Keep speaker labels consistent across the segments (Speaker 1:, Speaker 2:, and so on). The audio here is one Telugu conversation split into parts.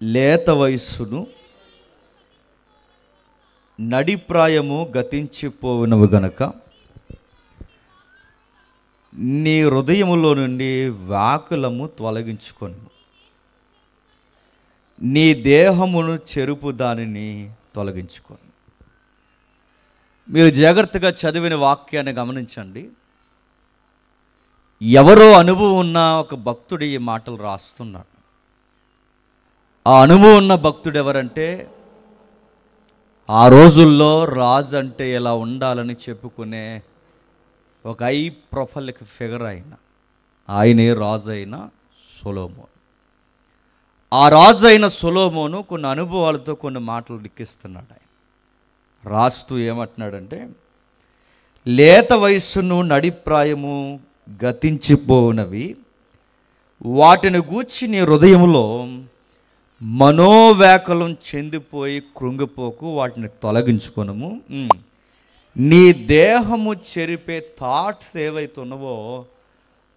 Speaker 1: లేత వయస్సును నడిప్రాయము గతించిపోవునవు గనక నీ హృదయములో నుండి వ్యాకులము తొలగించుకొని నీ దేహమును చెరుపు దానిని తొలగించుకొని. మీరు జాగ్రత్తగా చదివిన వాక్యాన్ని గమనించండి. ఎవరో అనుభవం ఉన్న ఒక భక్తుడు ఈ మాటలు రాస్తున్నాడు. ఆ అనుభవం ఉన్న భక్తుడు ఎవరంటే, ఆ రోజుల్లో రాజు అంటే ఎలా ఉండాలని చెప్పుకునే ఒక హై ప్రొఫైల్కి ఫిగర్ ఆయనే రాజు అయిన సొలొమోను. ఆ రాజు అయిన సొలొమోను కొన్ని అనుభవాలతో కొన్ని మాటలు లిఖిస్తున్నాడు. ఆయన రాస్తూ ఏమంటున్నాడంటే, లేత వయస్సును నడిప్రాయము గతించిపోనవి, వాటిని గూర్చి నీ హృదయంలో మనోవ్యాకులం చెందిపోయి కృంగిపోకు, వాటిని తొలగించుకొనుము. నీ దేహము చెరిపే థాట్స్ ఏవైతే ఉన్నావో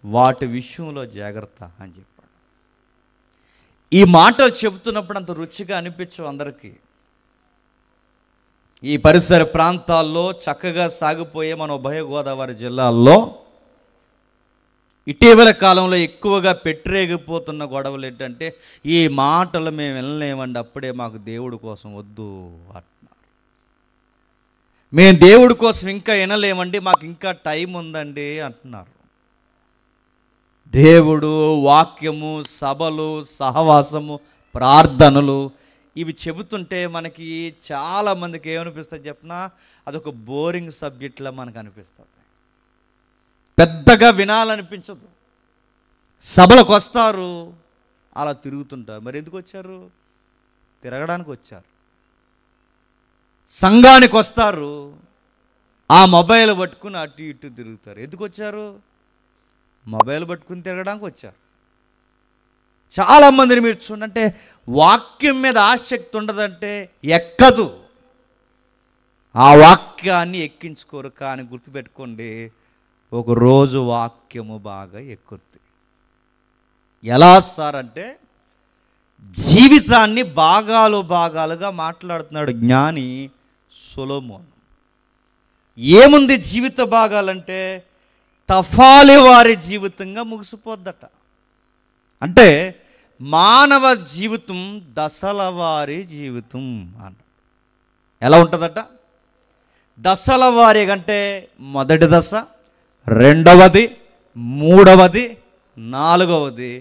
Speaker 1: వాటి విషయంలో జాగ్రత్త అని చెప్పాడు. ఈ మాటలు చెబుతున్నప్పుడు అంత రుచిగా అనిపించవు అందరికీ. ఈ పరిసర ప్రాంతాల్లో చక్కగా సాగిపోయే మన ఉభయ గోదావరి జిల్లాల్లో ఇటీవల కాలంలో ఎక్కువగా పెట్టరేగిపోతున్న గొడవలు ఏంటంటే, ఈ మాటలు మేము వినలేమండి, అప్పుడే మాకు దేవుడి కోసం వద్దు అంటున్నారు. మేము దేవుడి కోసం ఇంకా వినలేమండి, మాకు ఇంకా టైం ఉందండి అంటున్నారు. దేవుడు, వాక్యము, సభలు, సహవాసము, ప్రార్థనలు ఇవి చెబుతుంటే మనకి చాలామందికి ఏమనిపిస్తుంది చెప్పినా, అదొక బోరింగ్ సబ్జెక్ట్లా మనకు అనిపిస్తుంది. పెద్దగా వినాలనిపించదు. సభలకు వస్తారు, అలా తిరుగుతుంటారు. మరి ఎందుకు వచ్చారు? తిరగడానికి వచ్చారు. సంఘానికి వస్తారు, ఆ మొబైల్ పట్టుకుని అటు ఇటు తిరుగుతారు. ఎందుకు వచ్చారు? మొబైల్ పట్టుకుని తిరగడానికి వచ్చారు. చాలామందిని మీరు చూడంటే వాక్యం మీద ఆసక్తి ఉండదంటే ఎక్కదు. ఆ వాక్యాన్ని ఎక్కించుకోరు. కానీ గుర్తుపెట్టుకోండి, ఒకరోజు వాక్యము బాగా ఎక్కుద్ది. ఎలా సార్ అంటే, జీవితాన్ని భాగాలుగా మాట్లాడుతున్నాడు జ్ఞాని సొలొమోను. ఏముంది జీవిత భాగాలంటే, తఫాలి వారి జీవితంగా ముగిసిపోద్దట. అంటే మానవ జీవితం దశల వారి జీవితం అన్న. ఎలా ఉంటుందట? దశల వారి అంటే మొదటి దశ, రెండవది, మూడవది, నాలుగవది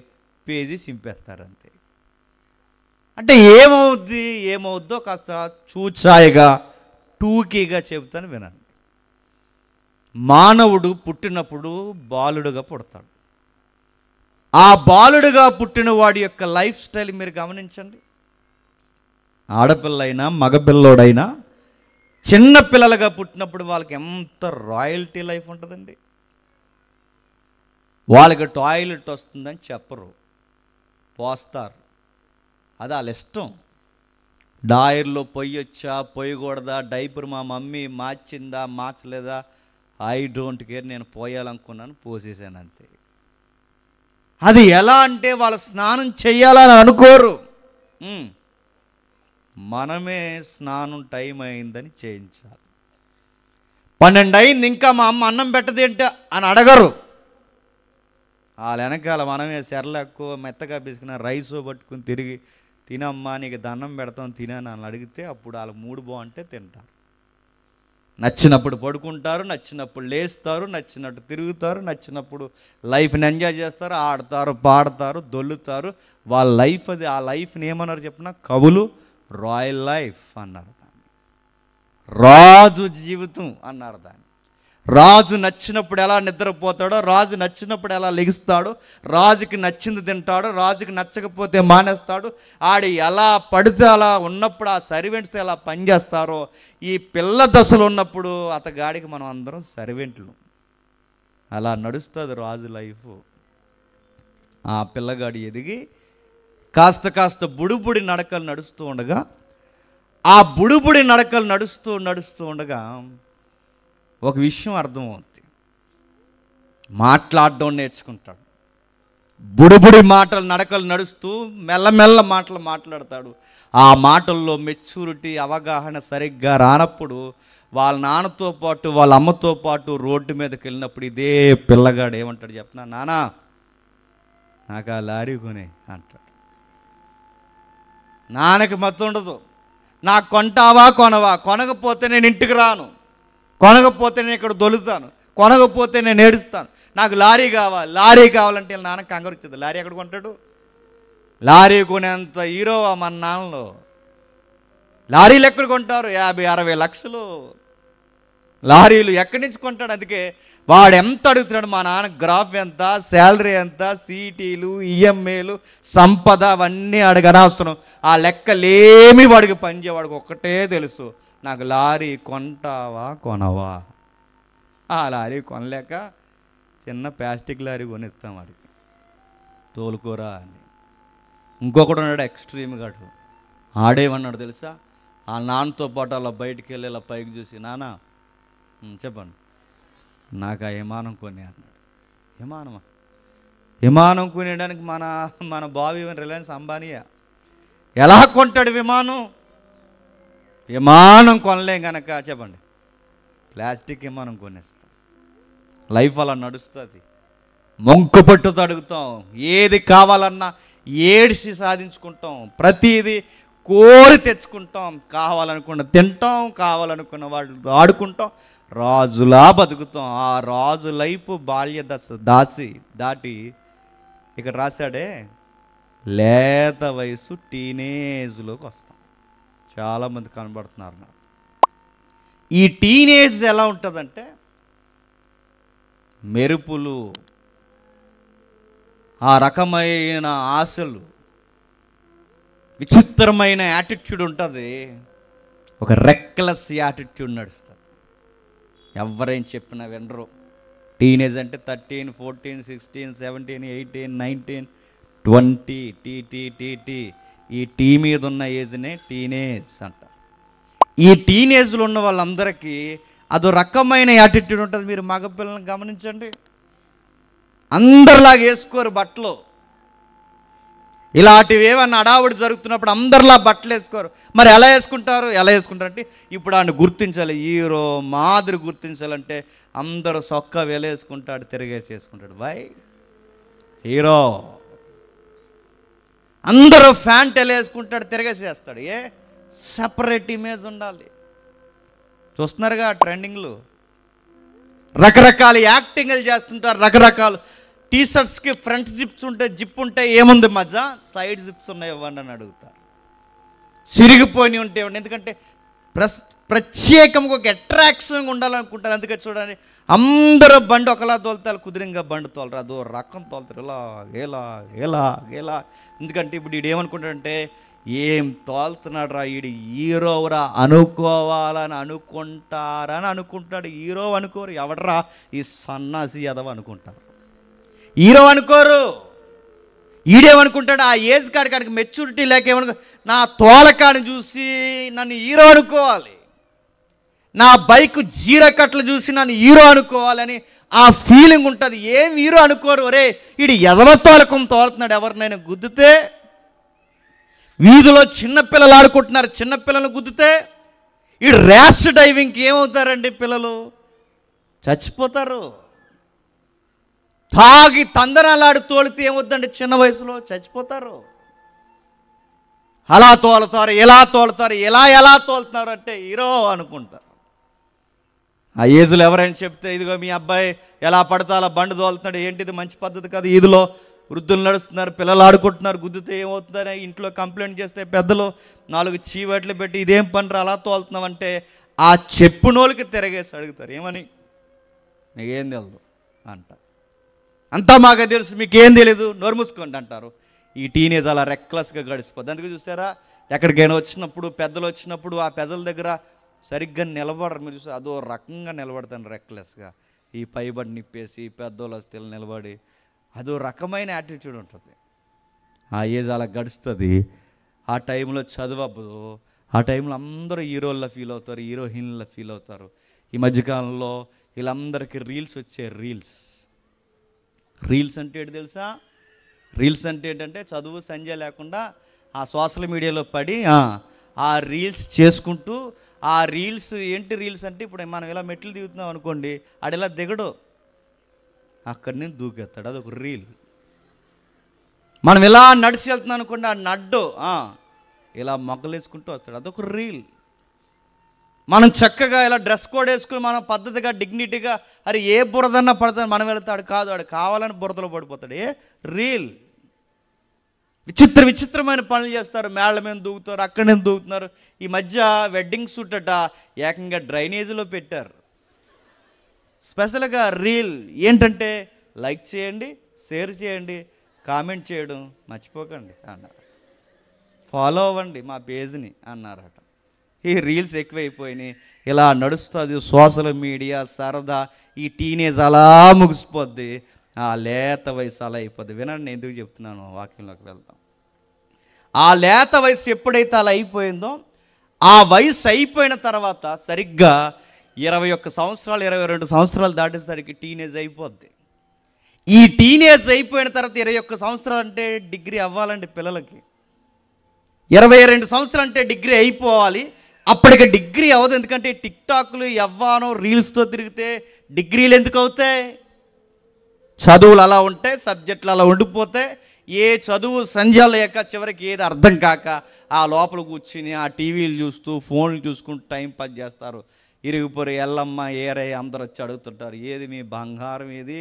Speaker 1: పేజీ సింపేస్తారు అంతే. అంటే ఏమవుద్దో కాస్త చూచాయిగా టూకీగా చెబుతాను వినండి. మానవుడు పుట్టినప్పుడు బాలుడుగా పుడతాడు. ఆ బాలుడుగా పుట్టిన వాడి యొక్క లైఫ్ స్టైల్ మీరు గమనించండి. ఆడపిల్లైనా మగపిల్లోడైనా చిన్న పిల్లలుగా పుట్టినప్పుడు వాళ్ళకి ఎంత రాయల్టీ లైఫ్ ఉంటుందండి. వాళ్ళకి టాయిలెట్ వస్తుందని చెప్పరు, పోస్తారు. అది వాళ్ళ ఇష్టం. డాయర్లో పొయ్యి వచ్చా పొయ్యకూడదా, డైపర్ మా మమ్మీ మార్చిందా మార్చలేదా, ఐ డోంట్ కేర్, నేను పోయాలనుకున్నాను పోసేసాను అంతే. అది ఎలా అంటే వాళ్ళు స్నానం చేయాలని అనుకోరు. మనమే స్నానం టైం అయిందని చేయించాలి. 12 అయింది ఇంకా మా అమ్మ అన్నం పెట్టదేంటి అని అడగరు. వాళ్ళ వెనకాల మనమే సెర్లాక్ మెత్తగా పిసుకున్న రైస్ పట్టుకుని తిరిగి, తినమ్మా నీకు దండం పెడతాం తినాను అని అడిగితే అప్పుడు వాళ్ళ మూడు బాగుంటే తింటారు. నచ్చినప్పుడు పడుకుంటారు, నచ్చినప్పుడు లేస్తారు, నచ్చినట్టు తిరుగుతారు, నచ్చినప్పుడు లైఫ్ని ఎంజాయ్ చేస్తారు, ఆడతారు, పాడతారు, దొల్లుతారు. వాళ్ళ లైఫ్ అది. ఆ లైఫ్ని ఏమన్నారు చెప్పిన, కవులు రాయల్ లైఫ్ అన్నారు దాన్ని. రాజు జీవితం అన్నారు దాన్ని. రాజు నచ్చినప్పుడు ఎలా నిద్రపోతాడో, రాజు నచ్చినప్పుడు ఎలా లెగిస్తాడో, రాజుకి నచ్చింది తింటాడో, రాజుకి నచ్చకపోతే మానేస్తాడు. ఆడు ఎలా పడితే అలా ఉన్నప్పుడు ఆ సర్వెంట్స్ ఎలా పనిచేస్తారో, ఈ పిల్ల దశలో ఉన్నప్పుడు అతగాడికి మనం అందరం సర్వెంట్లు. అలా నడుస్తుంది రాజు లైఫ్. ఆ పిల్లగాడి ఎదిగి కాస్త బుడిబుడి నడకలు నడుస్తూ ఉండగా, ఆ బుడిబుడి నడకలు నడుస్తూ ఉండగా ఒక విషయం అర్థమవుతుంది. మాట్లాడడం నేర్చుకుంటాడు. బుడిబుడి మాటలు నడకలు నడుస్తూ మెల్లమెల్ల మాటలు మాట్లాడతాడు. ఆ మాటల్లో మెచ్యూరిటీ అవగాహన సరిగ్గా రానప్పుడు వాళ్ళ నాన్నతో పాటు వాళ్ళ అమ్మతో పాటు రోడ్డు మీదకి వెళ్ళినప్పుడు ఇదే పిల్లగాడు ఏమంటాడు చెప్పనా, నానా నాకు ఆ లారీ కొనే అంటాడు. నాన్నకి మత్తు ఉండదు. నాకు కొంటావా కొనవా, కొనకపోతే నేను ఇంటికి రాను, కొనకపోతే నేను ఇక్కడ దొలుతాను, కొనకపోతే నేను ఏడుస్తాను, నాకు లారీ కావాలి, లారీ కావాలంటే నాన్న కంగారు వచ్చింది. లారీ ఎక్కడ కొంటాడు? లారీ కొనేంత హీరోవా మన నాన్నలో? లారీలు ఎక్కడ కొంటారు? 50-60 లక్షలు లారీలు ఎక్కడి నుంచి కొంటాడు? అందుకే వాడు ఎంత అడుగుతున్నాడు, మా నాన్న గ్రాఫ్ ఎంత, శాలరీ ఎంత, సీటీలు, ఈఎంఐలు, సంపద అవన్నీ అడగనవసరం. ఆ లెక్కలేమి వాడికి పనిచేవాడికి ఒక్కటే తెలుసు, నాకు లారీ కొంటావా కొనవా. ఆ లారీ కొనలేక చిన్న ప్లాస్టిక్ లారీ కొనిస్తాం వాడికి, తోలుకోరా అని. ఇంకొకడు ఉన్నాడు ఎక్స్ట్రీమ్ గాడు. ఆడేమన్నాడు తెలుసా, ఆ నాన్నతో పాటు అలా బయటికి వెళ్ళి ఇలా పైకి చూసి, నాన్న చెప్పండి నాకు ఆ విమానం కొని అన్నాడు. విమానమా? విమానం కొనేయడానికి మన బావి రిలయన్స్ అంబానీయా? ఎలా కొంటాడు విమానం? విమానం కొనలేం కనుక చెప్పండి ప్లాస్టిక్ విమానం కొనేస్తాం. లైఫ్ అలా నడుస్తుంది. మొంకు పట్టుతో అడుగుతాం, ఏది కావాలన్నా ఏడిసి సాధించుకుంటాం, ప్రతిదీ కోరి తెచ్చుకుంటాం, కావాలనుకున్న తింటాం, కావాలనుకున్న వాటితో ఆడుకుంటాం, రాజులా బతుకుతాం. ఆ రాజు లైఫ్ బాల్య దాటి ఇక్కడ రాశాడే లేత వయసు టీనేజ్లోకి వస్తాం. చాలామంది కనబడుతున్నారు నాకు. ఈ టీనేజ్ ఎలా ఉంటుందంటే మెరుపులు, ఆ రకమైన ఆశలు, విచిత్రమైన యాటిట్యూడ్ ఉంటుంది. ఒక రెక్లెస్ యాటిట్యూడ్ నడుస్తుంది. ఎవరేం చెప్పినా వినరు. టీనేజ్ అంటే 13, 14, 16, 17, 18, 19, 20 టీ. ఈ టీ మీద ఉన్న ఏజ్నే టీనేజ్ అంట. ఈ టీనేజ్లో ఉన్న వాళ్ళందరికీ అదో రకమైన యాటిట్యూడ్ ఉంటుంది. మీరు మగపిల్లల్ని గమనించండి, అందరిలాగా వేసుకోరు బట్టలు. ఇలాంటివి ఏమన్నా అడావుడి జరుగుతున్నప్పుడు అందరిలా బట్టలు వేసుకోరు. మరి ఎలా వేసుకుంటారంటే ఇప్పుడు ఆయన గుర్తించాలి, హీరో మాదిరి గుర్తించాలంటే అందరూ సొక్క వేలేసుకుంటాడు, తిరిగేసి వేసుకుంటాడు. Why hero? అందరూ ఫ్యాంట్ వేసుకుంటాడు, తిరిగేసి వేస్తాడు. సెపరేట్ ఇమేజ్ ఉండాలి. చూస్తున్నారుగా ట్రెండింగ్లు, రకరకాల యాక్టింగ్లు చేస్తుంటారు. రకరకాల టీషర్ట్స్కి ఫ్రంట్ జిప్ ఉంటే ఏముంది మజా, సైడ్ జిప్స్ ఉన్నాయి ఇవ్వండి అని అడుగుతారు. చిరిగిపోయి ఉంటే ఇవ్వండి. ఎందుకంటే ప్రత్యేకంగా ఒక అట్రాక్షన్గా ఉండాలనుకుంటారు. అందుకే చూడండి, అందరూ బండి ఒకలా తోలుతారు, కుదిరింగా బండి తోలరు, అదో రకం తోలుతారు, ఇలా. ఎందుకంటే ఇప్పుడు వీడు ఏమనుకుంటాడంటే, ఏం తోలుతున్నాడు రా వీడు, హీరోరా అనుకోవాలని అనుకుంటాడు. హీరో అనుకోరు. ఎవడరా ఈ సన్నాసి ఎదవ అనుకుంటారు. హీరో అనుకోరు. ఈడేమనుకుంటాడు, ఆ ఏజ్ కాడికి మెచ్యూరిటీ లేక ఏమనుకో, నా తోలకాడిని చూసి నన్ను హీరో అనుకోవాలి, నా బైక్ జీరకట్లు చూసి నన్ను హీరో అనుకోవాలని ఆ ఫీలింగ్ ఉంటుంది. ఏం హీరో అనుకోరు. ఒరే వీడు ఎదవ తోలకం తోలుతున్నాడు, ఎవరినైనా గుద్దితే, వీధిలో చిన్నపిల్లలు ఆడుకుంటున్నారు, చిన్నపిల్లలు గుద్దితే, ఈ ర్యాష్ డ్రైవింగ్కి ఏమవుతారండి పిల్లలు? చచ్చిపోతారు. తాగి తందనాలాడి తోలితే ఏమవుతుందండి, చిన్న వయసులో చచ్చిపోతారు. అలా తోలుతారు, ఎలా తోలుతున్నారు అంటే హీరో అనుకుంటారు. ఆ ఏజ్లో ఎవరైనా చెప్తే, ఇదిగో మీ అబ్బాయి ఎలా పడితే అలా బండి తోలుతున్నాడు, ఏంటిది మంచి పద్ధతి కాదు, ఈదులో వృద్ధులు నడుస్తున్నారు, పిల్లలు ఆడుకుంటున్నారు, గుద్దితే ఏమవుతుందని ఇంట్లో కంప్లైంట్ చేస్తే పెద్దలు 4 చీవట్లు పెట్టి ఇదేం పని అలా తోలుతున్నామంటే ఆ చెప్పునోళ్ళకి తిరగేసి అడుగుతారు, ఏమని, మీకేం తెలియదు అంట. అంతా మాకు తెలుసు, మీకేం తెలియదు, నోరు మూసుకోండి అంటారు. ఈ టీనేజ్ అలా రెక్లెస్గా గడిచిపోద్ది. అందుకే చూసారా, ఎక్కడికైనా వచ్చినప్పుడు పెద్దలు వచ్చినప్పుడు ఆ పెద్దల దగ్గర సరిగ్గా నిలబడరు. మీరు చూసారు, అదో రకంగా నిలబడతాను రెక్లెస్గా. ఈ పైబడి నిప్పేసి పెద్దోళ్ళు వస్తే నిలబడి అదో రకమైన యాటిట్యూడ్ ఉంటుంది. ఆ ఏజ్ అలా గడుస్తుంది. ఆ టైంలో చదువు అవ్వదు. ఆ టైంలో అందరూ హీరోల్లో ఫీల్ అవుతారు, హీరోయిన్లో ఫీల్ అవుతారు. ఈ మధ్యకాలంలో వీళ్ళందరికీ రీల్స్ వచ్చే రీల్స్ అంటే ఏంటి తెలుసా? రీల్స్ అంటే ఏంటంటే చదువు సంధ్య లేకుండా ఆ సోషల్ మీడియాలో పడి ఆ రీల్స్ చేసుకుంటూ, ఆ రీల్స్ ఏంటి రీల్స్ అంటే ఇప్పుడు మనం ఇలా మెట్లు దిగుతున్నాం అనుకోండి, ఆడిలా దిగడు, అక్కడి నుంచి దూకేస్తాడు, అదొక రీల్. మనం ఇలా నడిచి వెళ్తున్నాం అనుకోండి, ఆ నడ్డు ఇలా మొగ్గలేసుకుంటూ వస్తాడు, అదొక రీల్. మనం చక్కగా ఇలా డ్రెస్ కోడ్ వేసుకుని మనం పద్ధతిగా డిగ్నిటీగా అరే ఏ బురదన్నా పడతాడు మనం వెళ్తాడు, కాదు వాడు కావాలని బురదలో పడిపోతాడు, ఏ రీల్. విచిత్రమైన పనులు చేస్తారు, మేళ్ళ మీద దూకుతారు, అక్కడి నుంచి దూకుతున్నారు. ఈ మధ్య వెడ్డింగ్ షూట్ అట ఏకంగా డ్రైనేజీలో పెట్టారు. స్పెషల్గా రీల్ ఏంటంటే లైక్ చేయండి, షేర్ చేయండి, కామెంట్ చేయడం మర్చిపోకండి అన్నారు, ఫాలో అవ్వండి మా పేజ్ని అన్నారట. ఈ రీల్స్ ఎక్కువైపోయినాయి, ఇలా నడుస్తుంది సోషల్ మీడియా సరదా. ఈ టీనేజ్ అలా ముగిసిపోద్ది, ఆ లేత వయసు అలా అయిపోద్ది. వినండి, నేను ఎందుకు చెప్తున్నాను, వాక్యంలోకి వెళ్తాం. ఆ లేత వయసు ఎప్పుడైతే అలా అయిపోయిందో, ఆ వయసు అయిపోయిన తర్వాత సరిగ్గా 21 సంవత్సరాలు 22 సంవత్సరాలు దాటేసరికి టీనేజ్ అయిపోద్ది. ఈ టీనేజ్ అయిపోయిన తర్వాత 21 సంవత్సరాలు అంటే డిగ్రీ అవ్వాలండి పిల్లలకి, 22 సంవత్సరాలు అంటే డిగ్రీ అయిపోవాలి. అప్పటికి డిగ్రీ అవ్వదు, ఎందుకంటే టిక్టాక్లు యవ్వానం రీల్స్తో తిరిగితే డిగ్రీలు ఎందుకు అవుతాయి? చదువులు అలా ఉంటాయి, సబ్జెక్టులు అలా ఉండిపోతే, ఏ చదువు సంధ్య లేక చివరికి ఏది అర్థం కాక ఆ లోపల కూర్చుని ఆ టీవీలు చూస్తూ ఫోన్లు చూసుకుంటూ టైం పాస్ చేస్తారు. ఇరుగుపొరి ఎల్లమ్మ ఏరై అందరూ వచ్చి అడుగుతుంటారు, ఏది మీ బంగారం, ఏది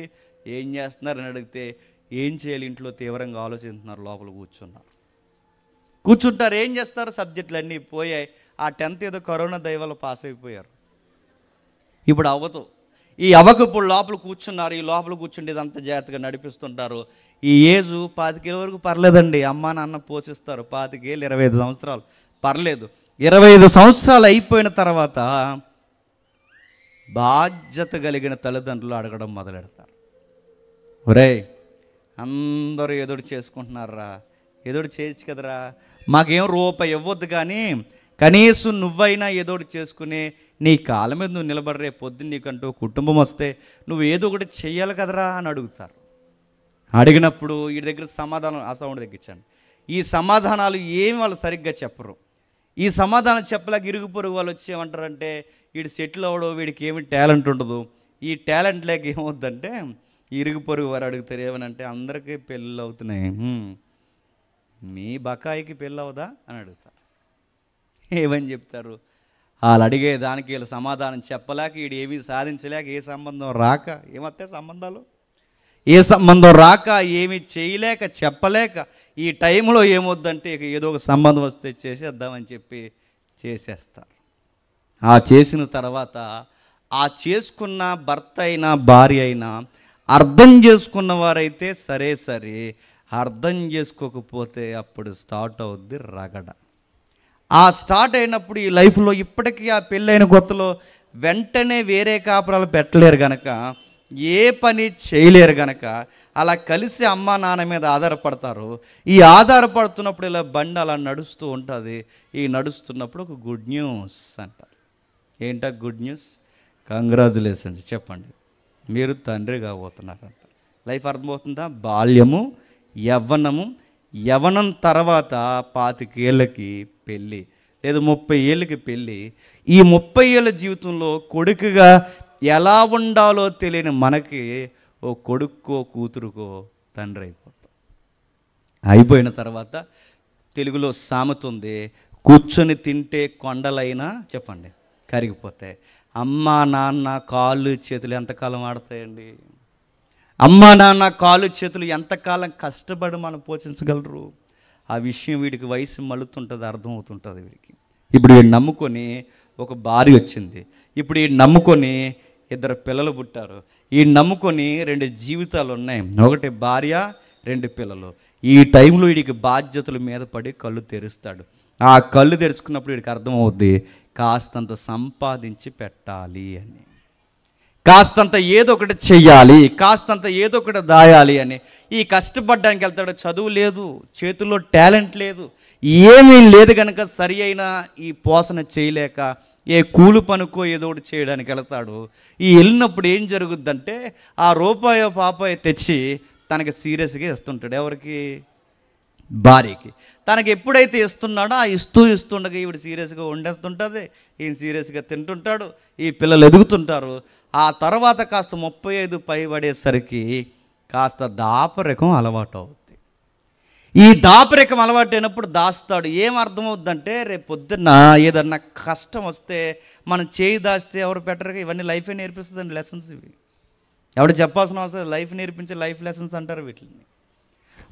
Speaker 1: ఏం చేస్తున్నారని అడిగితే ఏం చేయాలి ఇంట్లో తీవ్రంగా ఆలోచిస్తున్నారు, లోపల కూర్చుంటారు. ఏం చేస్తారు? సబ్జెక్టులు అన్నీ పోయాయి. ఆ 10th ఏదో కరోనా దయవల్ల పాస్ అయిపోయారు. ఇప్పుడు అవ్వదు, ఈ అవ్వకు ఇప్పుడు లోపల కూర్చున్నారు. ఈ లోపల కూర్చుంటే ఇదంతా జాగ్రత్తగా నడిపిస్తుంటారు. ఈ ఏజ్ 25 వరకు పర్లేదండి, అమ్మా నాన్న పోషిస్తారు. 25 25 సంవత్సరాలు పర్లేదు. 25 సంవత్సరాలు అయిపోయిన తర్వాత బాధ్యత కలిగిన తల్లిదండ్రులు అడగడం మొదలెడతారు, ఒరేయ్ అందరూ ఎదురు చేసుకుంటున్నారా, ఎదురు చేయొచ్చు కదరా, మాకేం రూపాయి ఇవ్వద్దు కానీ కనీసం నువ్వైనా ఏదోటి చేసుకుని నీ కాళ్ళ మీద నువ్వు నిలబడి రేపు పొద్దున్న నీకంటూ కుటుంబం వస్తే నువ్వు ఏదో ఒకటి చెయ్యాలి కదరా అని అడుగుతారు. అడిగినప్పుడు వీడి దగ్గర సమాధానం ఆ సౌండ్ తగ్గించండి. ఈ సమాధానాలు ఏమి వాళ్ళు సరిగ్గా చెప్పరు. ఈ సమాధానం చెప్పలేక ఇరుగు పొరుగు వాళ్ళు వచ్చి ఏమంటారంటే వీడు సెటిల్ అవ్వడు, వీడికి ఏమి టాలెంట్ ఉండదు. ఈ టాలెంట్ లేక ఏమవుద్దంటే ఇరుగు పొరుగు వారు అడుగుతారు, ఏమనంటే అందరికీ పెళ్ళి అవుతున్నాయి, మీ బకాయికి పెళ్ళి అవుదా అని అడుగుతారు. ఏమని చెప్తారు? వాళ్ళు అడిగే దానికి వీళ్ళు సమాధానం చెప్పలేక వీడు ఏమీ సాధించలేక ఏ సంబంధం రాక, ఏమత్తే సంబంధాలు, ఏ సంబంధం రాక ఏమీ చేయలేక చెప్పలేక ఈ టైంలో ఏమొద్దంటే ఇక ఏదో ఒక సంబంధం వస్తే చేసేద్దామని చెప్పి చేసేస్తారు. ఆ చేసిన తర్వాత ఆ చేసుకున్న భర్త అయినా భార్య అయినా అర్థం చేసుకున్న వారైతే సరే, అర్థం చేసుకోకపోతే అప్పుడు స్టార్ట్ అవుద్ది రగడ. ఆ స్టార్ట్ అయినప్పుడు ఈ లైఫ్లో ఇప్పటికీ ఆ పెళ్ళైన కొత్తలో వెంటనే వేరే కాపురాలు పెట్టలేరు గనక, ఏ పని చేయలేరు గనక అలా కలిసి అమ్మా నాన్న మీద ఆధారపడతారు. ఈ ఆధారపడుతున్నప్పుడు ఇలా బండి అలా నడుస్తూ ఉంటుంది. ఈ నడుస్తున్నప్పుడు ఒక గుడ్ న్యూస్ అంటారు. ఏంటా గుడ్ న్యూస్? కంగ్రాచులేషన్స్, చెప్పండి మీరు తండ్రి కాబోతున్నారంట. లైఫ్ అర్థమవుతుందా? బాల్యము, యవ్వనము, యవ్వనం తర్వాత 25 ఏళ్ళకి పెళ్ళి, లేదు 30 ఏళ్ళకి పెళ్ళి. ఈ 30 ఏళ్ళ జీవితంలో కొడుకుగా ఎలా ఉండాలో తెలియని మనకి ఓ కొడుక్కో కూతురుకో తండ్రి అయిపోయిన తర్వాత తెలుగులో సామెత ఉంది, కూర్చొని తింటే కొండలైనా చెప్పండి కరిగిపోతాయి. అమ్మా నాన్న కాళ్ళు చేతులు ఎంతకాలం ఆడతాయండి? అమ్మా నాన్న కాళ్ళు చేతులు ఎంతకాలం కష్టపడి మనం పోషించగలరు? ఆ విషయం వీడికి వయసు మళ్ళుతుంటుంది, అర్థమవుతుంటుంది వీడికి. ఇప్పుడు వీడు నమ్ముకొని ఒక భార్య వచ్చింది, ఇప్పుడు ఈ నమ్ముకొని 2 పిల్లలు పుట్టారు, ఈ నమ్ముకొని 2 జీవితాలు ఉన్నాయి, ఒకటి భార్య 2 పిల్లలు. ఈ టైంలో వీడికి బాధ్యతల మీద పడి కళ్ళు తెరుస్తాడు. ఆ కళ్ళు తెరుచుకున్నప్పుడు వీడికి అర్థమవుద్ది కాస్తంత సంపాదించి పెట్టాలి అని, కాస్తంత ఏదో ఒకటి చెయ్యాలి, కాస్తంత ఏదో ఒకటి దాయాలి అని. ఈ కష్టపడడానికి వెళ్తాడు, చదువు లేదు, చేతుల్లో టాలెంట్ లేదు, ఏమీ లేదు కనుక సరి అయిన ఈ పోషణ చేయలేక ఏ కూలి పనుకో ఏదో ఒకటి చేయడానికి వెళ్తాడు. ఈ వెళ్ళినప్పుడు ఏం జరుగుద్దంటే ఆ రూపాయో పాపాయో తెచ్చి తనకి సీరియస్గా ఇస్తుంటాడు. ఎవరికి? భార్యకి. తనకి ఎప్పుడైతే ఇస్తున్నాడో ఆ ఇస్తుండగా ఈవిడ సీరియస్గా వండేస్తుంటుంది, ఈయన సీరియస్గా తింటుంటాడు, ఈ పిల్లలు ఎదుగుతుంటారు. ఆ తర్వాత కాస్త 35 పై పడేసరికి కాస్త దాపరికం అలవాటు అవుతుంది. ఈ దాపరికం అలవాటు అయినప్పుడు దాస్తాడు. ఏం అర్థమవుద్దంటే రేపు పొద్దున్న ఏదన్నా కష్టం వస్తే మనం చేయి దాస్తే ఎవరు పెట్టరుగా. ఇవన్నీ లైఫే నేర్పిస్తుందండి లెసన్స్. ఇవి ఎవడు చెప్పాల్సిన అవసరం, లైఫ్ నేర్పించే లైఫ్ లెసన్స్ అంటారు వీటిని.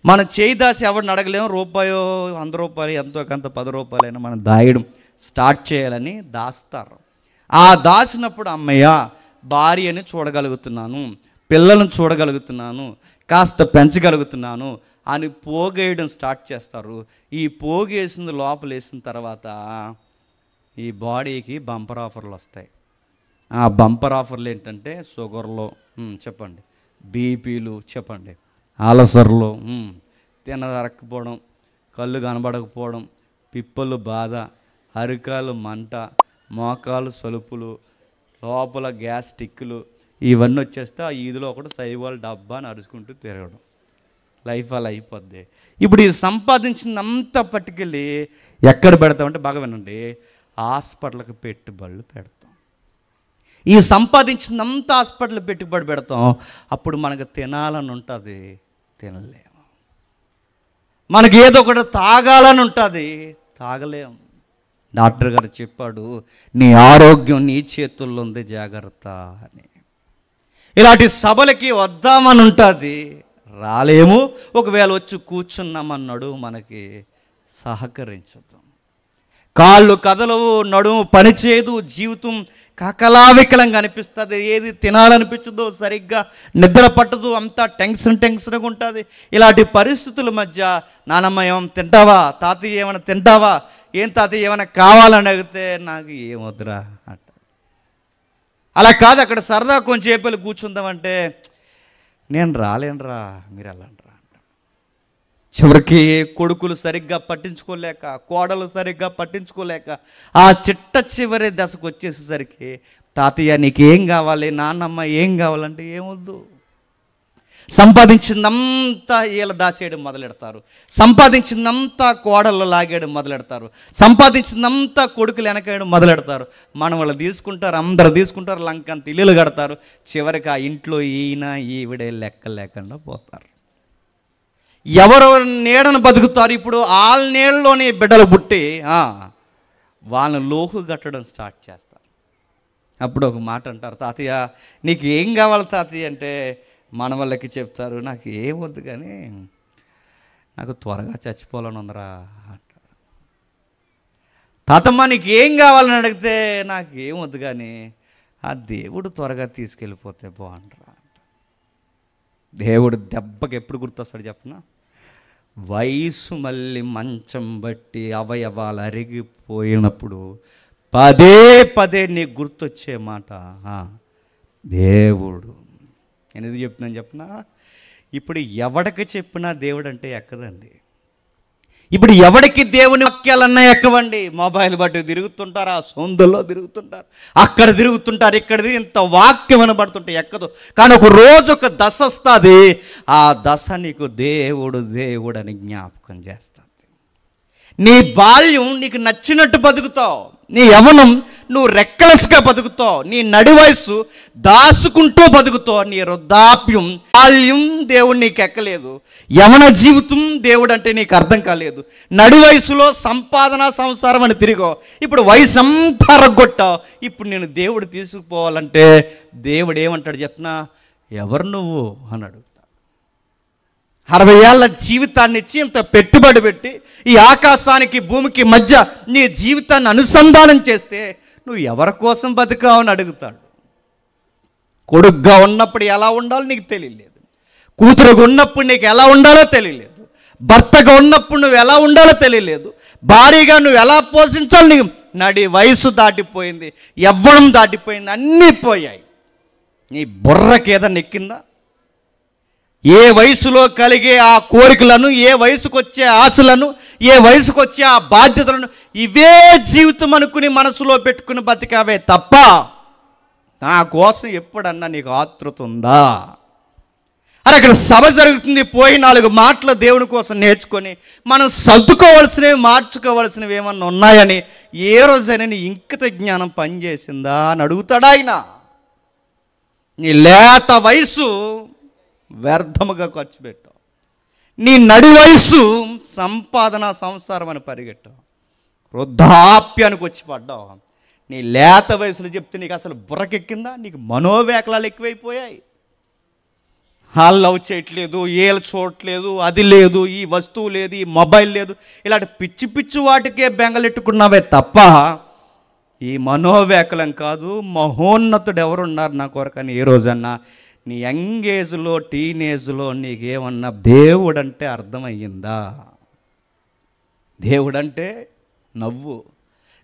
Speaker 1: మనం చేయి దాసి ఎవరిని అడగలేము. రూపాయో 100 రూపాయలు ఎంతో కొంత 10 రూపాయలైనా మనం దాయడం స్టార్ట్ చేయాలని దాస్తారు. ఆ దాచినప్పుడు అమ్మయ్య భార్యని చూడగలుగుతున్నాను, పిల్లలను చూడగలుగుతున్నాను, కాస్త పెంచగలుగుతున్నాను అని పోగేయడం స్టార్ట్ చేస్తారు. ఈ పోగేసింది లోపల వేసిన తర్వాత ఈ బాడీకి బంపర్ ఆఫర్లు వస్తాయి. ఆ బంపర్ ఆఫర్లు ఏంటంటే షుగర్లో చెప్పండి, బీపీలు చెప్పండి, అలసర్లు, తినదరక్కపోవడం, కళ్ళు కనబడకపోవడం, పిప్పలు బాధ, అరికాలు మంట, మోకాలు సలుపులు, లోపల గ్యాస్ స్టిక్కులు, ఇవన్నీ వచ్చేస్తే ఆ ఈదులో ఒకటి సైవాల్ డబ్బా అని అరుచుకుంటూ తిరగడం. లైఫ్ అలా అయిపోద్ది. ఇప్పుడు ఇది సంపాదించినంత పట్టుకెళ్ళి ఎక్కడ పెడతామంటే బాగా వినండి, హాస్పిటల్కి పెట్టుబడులు పెడతాం. ఈ సంపాదించినంత హాస్పిటల్ పెట్టుబడి పెడతాం. అప్పుడు మనకు తినాలని ఉంటుంది, తినలేము. మనకి ఏదో ఒకటి తాగాలని ఉంటుంది, తాగలేము. డాక్టర్ గారు చెప్పాడు, నీ ఆరోగ్యం నీ చేతుల్లో ఉంది, జాగ్రత్త అని. ఇలాంటి సభలకి వద్దామని ఉంటుంది, రాలేము. ఒకవేళ వచ్చి కూర్చున్నామన్నాడు మనకి సహకరించదు. కాళ్ళు కదలవు, నడుము పనిచేయదు, జీవితం కకలావికలంగా అనిపిస్తుంది. ఏది తినాలనిపించదు, సరిగ్గా నిద్ర పట్టదు, అంతా టెన్షన్గా ఉంటుంది. ఇలాంటి పరిస్థితుల మధ్య నానమ్మ ఏమైనా తింటావా, తాతయ్య ఏమైనా తింటావా, ఏం తాతయ్య ఏమైనా కావాలని అడిగితే నాకు ఏమొద్దురా అంట. అలా కాదు, అక్కడ సరదా కొంచెం చేపలు కూర్చుందామంటే నేను రాలేనురా, మీరు వెళ్ళండిరా అంట. చివరికి కొడుకులు సరిగ్గా పట్టించుకోలేక, కోడలు సరిగ్గా పట్టించుకోలేక ఆ చివరి దశకు వచ్చేసేసరికి తాతయ్య నీకేం కావాలి, నాన్నమ్మ ఏం కావాలంటే ఏమొద్దు. సంపాదించిందంతా వీళ్ళ దాచేయడం మొదలెడతారు, సంపాదించిందంతా కోడళ్ళు లాగేయడం మొదలెడతారు, సంపాదించిందంతా కొడుకులు వెనకేయడం మొదలెడతారు. మనం వాళ్ళు తీసుకుంటారు, అందరు తీసుకుంటారు, లంకంత ఇల్లులు కడతారు. చివరికి ఆ ఇంట్లో ఈయన ఈవిడే లెక్క లేకుండా పోతారు. ఎవరు నీడను బతుకుతారు. ఇప్పుడు వాళ్ళ నీళ్ళలోనే బిడ్డలు పుట్టి వాళ్ళని లోహు కట్టడం స్టార్ట్ చేస్తారు. అప్పుడు ఒక మాట అంటారు, తాతయ్య నీకు ఏం కావాలి తాతయ్య అంటే మన వాళ్ళకి చెప్తారు, నాకు ఏమొద్దు కానీ నాకు త్వరగా చచ్చిపోవాలని ఉందరా అంటారు. తాతమ్మ నీకు ఏం కావాలని అడిగితే నాకు ఏమొద్దు కానీ ఆ దేవుడు త్వరగా తీసుకెళ్ళిపోతే బాగుంటారా అంట. దేవుడు దెబ్బకి ఎప్పుడు గుర్తొస్తాడు చెప్పనా? వయసు మళ్ళీ మంచం బట్టి అవయవాలు అరిగిపోయినప్పుడు పదే పదే నీకు గుర్తొచ్చే మాట దేవుడు. నేను ఎందుకు చెప్తున్నాను చెప్పనా? ఇప్పుడు ఎవడికి చెప్పినా దేవుడు అంటే ఎక్కదండి. ఇప్పుడు ఎవడికి దేవుని వాక్యాలన్నా ఎక్కవండి. మొబైల్ బట్టి తిరుగుతుంటారు, ఆ సొందుల్లో తిరుగుతుంటారు, అక్కడ తిరుగుతుంటారు, ఇక్కడ ఇంత వాక్యం వినబడుతుంటే ఎక్కదు. కానీ ఒక రోజు ఒక దశ వస్తుంది, ఆ దశ నీకు దేవుడు దేవుడు అని జ్ఞాపకం చేస్తుంది. నీ బాల్యం నీకు నచ్చినట్టు బతుకుతావు, నీ యవ్వనం నువ్వు రెక్కలెస్గా బతుకుతావు, నీ నడి వయసు దాచుకుంటూ బతుకుతావు, నీ వృద్ధాప్యం బాల్యం దేవుడు నీకు ఎక్కలేదు, యవన జీవితం దేవుడు అంటే నీకు అర్థం కాలేదు, నడి వయసులో సంపాదన సంసారం అని తిరిగో, ఇప్పుడు వయసు అంతా రగ్గొట్టావు. ఇప్పుడు నేను దేవుడు తీసుకుపోవాలంటే దేవుడు ఏమంటాడు చెప్పనా? ఎవరు నువ్వు అన్నాడు. 60 ఏళ్ళ జీవితాన్ని ఇచ్చి ఇంత పెట్టుబడి పెట్టి ఈ ఆకాశానికి భూమికి మధ్య నీ జీవితాన్ని అనుసంధానం చేస్తే నువ్వు ఎవరి కోసం బతుకావు అని అడుగుతాడు. కొడుగ్గా ఉన్నప్పుడు ఎలా ఉండాలో నీకు తెలియలేదు, కూతురుగా ఉన్నప్పుడు నీకు ఎలా ఉండాలో తెలియలేదు, భర్తగా ఉన్నప్పుడు నువ్వు ఎలా ఉండాలో తెలియలేదు, భార్యగా నువ్వు ఎలా పోషించాలో నీకు నడి వయసు దాటిపోయింది, యవ్వనం దాటిపోయింది, అన్నీ పోయాయి. నీ బుర్రకి ఏదన్నా ఎక్కిందా? ఏ వయసులో కలిగే ఆ కోరికలను, ఏ వయసుకు వచ్చే ఆశలను, ఏ వయసుకు వచ్చే ఆ బాధ్యతలను ఇవే జీవితం అనుకుని మనసులో పెట్టుకుని బతికావే తప్ప నా కోసం ఎప్పుడన్నా నీకు ఆతృత ఉందా? అరే అక్కడ సభ జరుగుతుంది, పోయి 4 మాటలు దేవుని కోసం నేర్చుకొని మనం సర్దుకోవలసినవి, మార్చుకోవలసినవి ఏమన్నా ఉన్నాయని ఏ రోజైనా నీ ఇంకిత జ్ఞానం పనిచేసిందా అని అడుగుతాడు ఆయన. నీ లేత వయసు వ్యర్థముగా ఖర్చు పెట్టావు, నీ నడి వయసు సంపాదన సంసారం అని పరిగెట్టావు, వృద్ధాప్యానికి వచ్చి పడ్డావు. నీ లేత వయసులో చెప్తే నీకు అసలు బుర్రకెక్కిందా? నీకు మనోవేకలాలు ఎక్కువైపోయాయి. వాళ్ళు లవ్ చేయట్లేదు, ఏళ్ళు చూడట్లేదు, అది లేదు, ఈ వస్తువు లేదు, ఈ మొబైల్ లేదు, ఇలాంటి పిచ్చి పిచ్చి వాటికే బెంగలెట్టుకున్నావే తప్ప ఈ మనోవేకలం కాదు. మహోన్నతుడు ఎవరున్నారు నా కొరకని ఏ రోజన్నా నీ యంగ్ ఏజ్లో, టీనేజ్లో నీకేమన్నా దేవుడంటే అర్థమయ్యిందా? దేవుడంటే నవ్వు,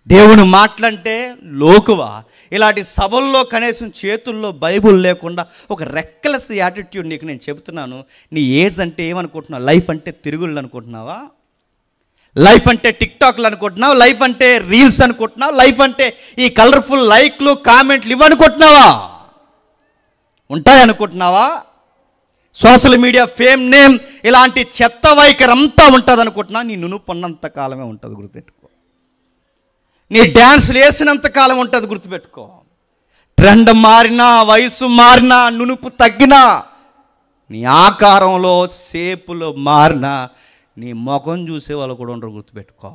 Speaker 1: దేవుని మాటలంటే లోకువా? ఇలాంటి సభల్లో కనీసం చేతుల్లో బైబుల్ లేకుండా ఒక రెక్కలెస్ యాటిట్యూడ్ నీకు నేను చెబుతున్నాను. నీ ఏజ్ అంటే ఏమనుకుంటున్నావు? లైఫ్ అంటే తిరుగుళ్ళు అనుకుంటున్నావా? లైఫ్ అంటే టిక్టాక్లు అనుకుంటున్నావు? లైఫ్ అంటే రీల్స్ అనుకుంటున్నావు? లైఫ్ అంటే ఈ కలర్ఫుల్ లైక్లు, కామెంట్లు ఇవనుకుంటున్నావా? ఉంటాయనుకుంటున్నావా? సోషల్ మీడియా, ఫేమ్, నేమ్, ఇలాంటి చెత్త వైఖరి అంతా ఉంటుంది అనుకుంటున్నా? నీ నునుపు ఉన్నంత కాలమే ఉంటుంది, గుర్తుపెట్టుకో. నీ డ్యాన్సులు వేసినంత కాలం ఉంటుంది, గుర్తుపెట్టుకో. ట్రెండ్ మారినా, వయసు మారినా, నునుపు తగ్గినా, నీ ఆకారంలో షేపులో మారినా నీ ముఖం చూసే వాళ్ళు కూడా ఉండరు, గుర్తుపెట్టుకో.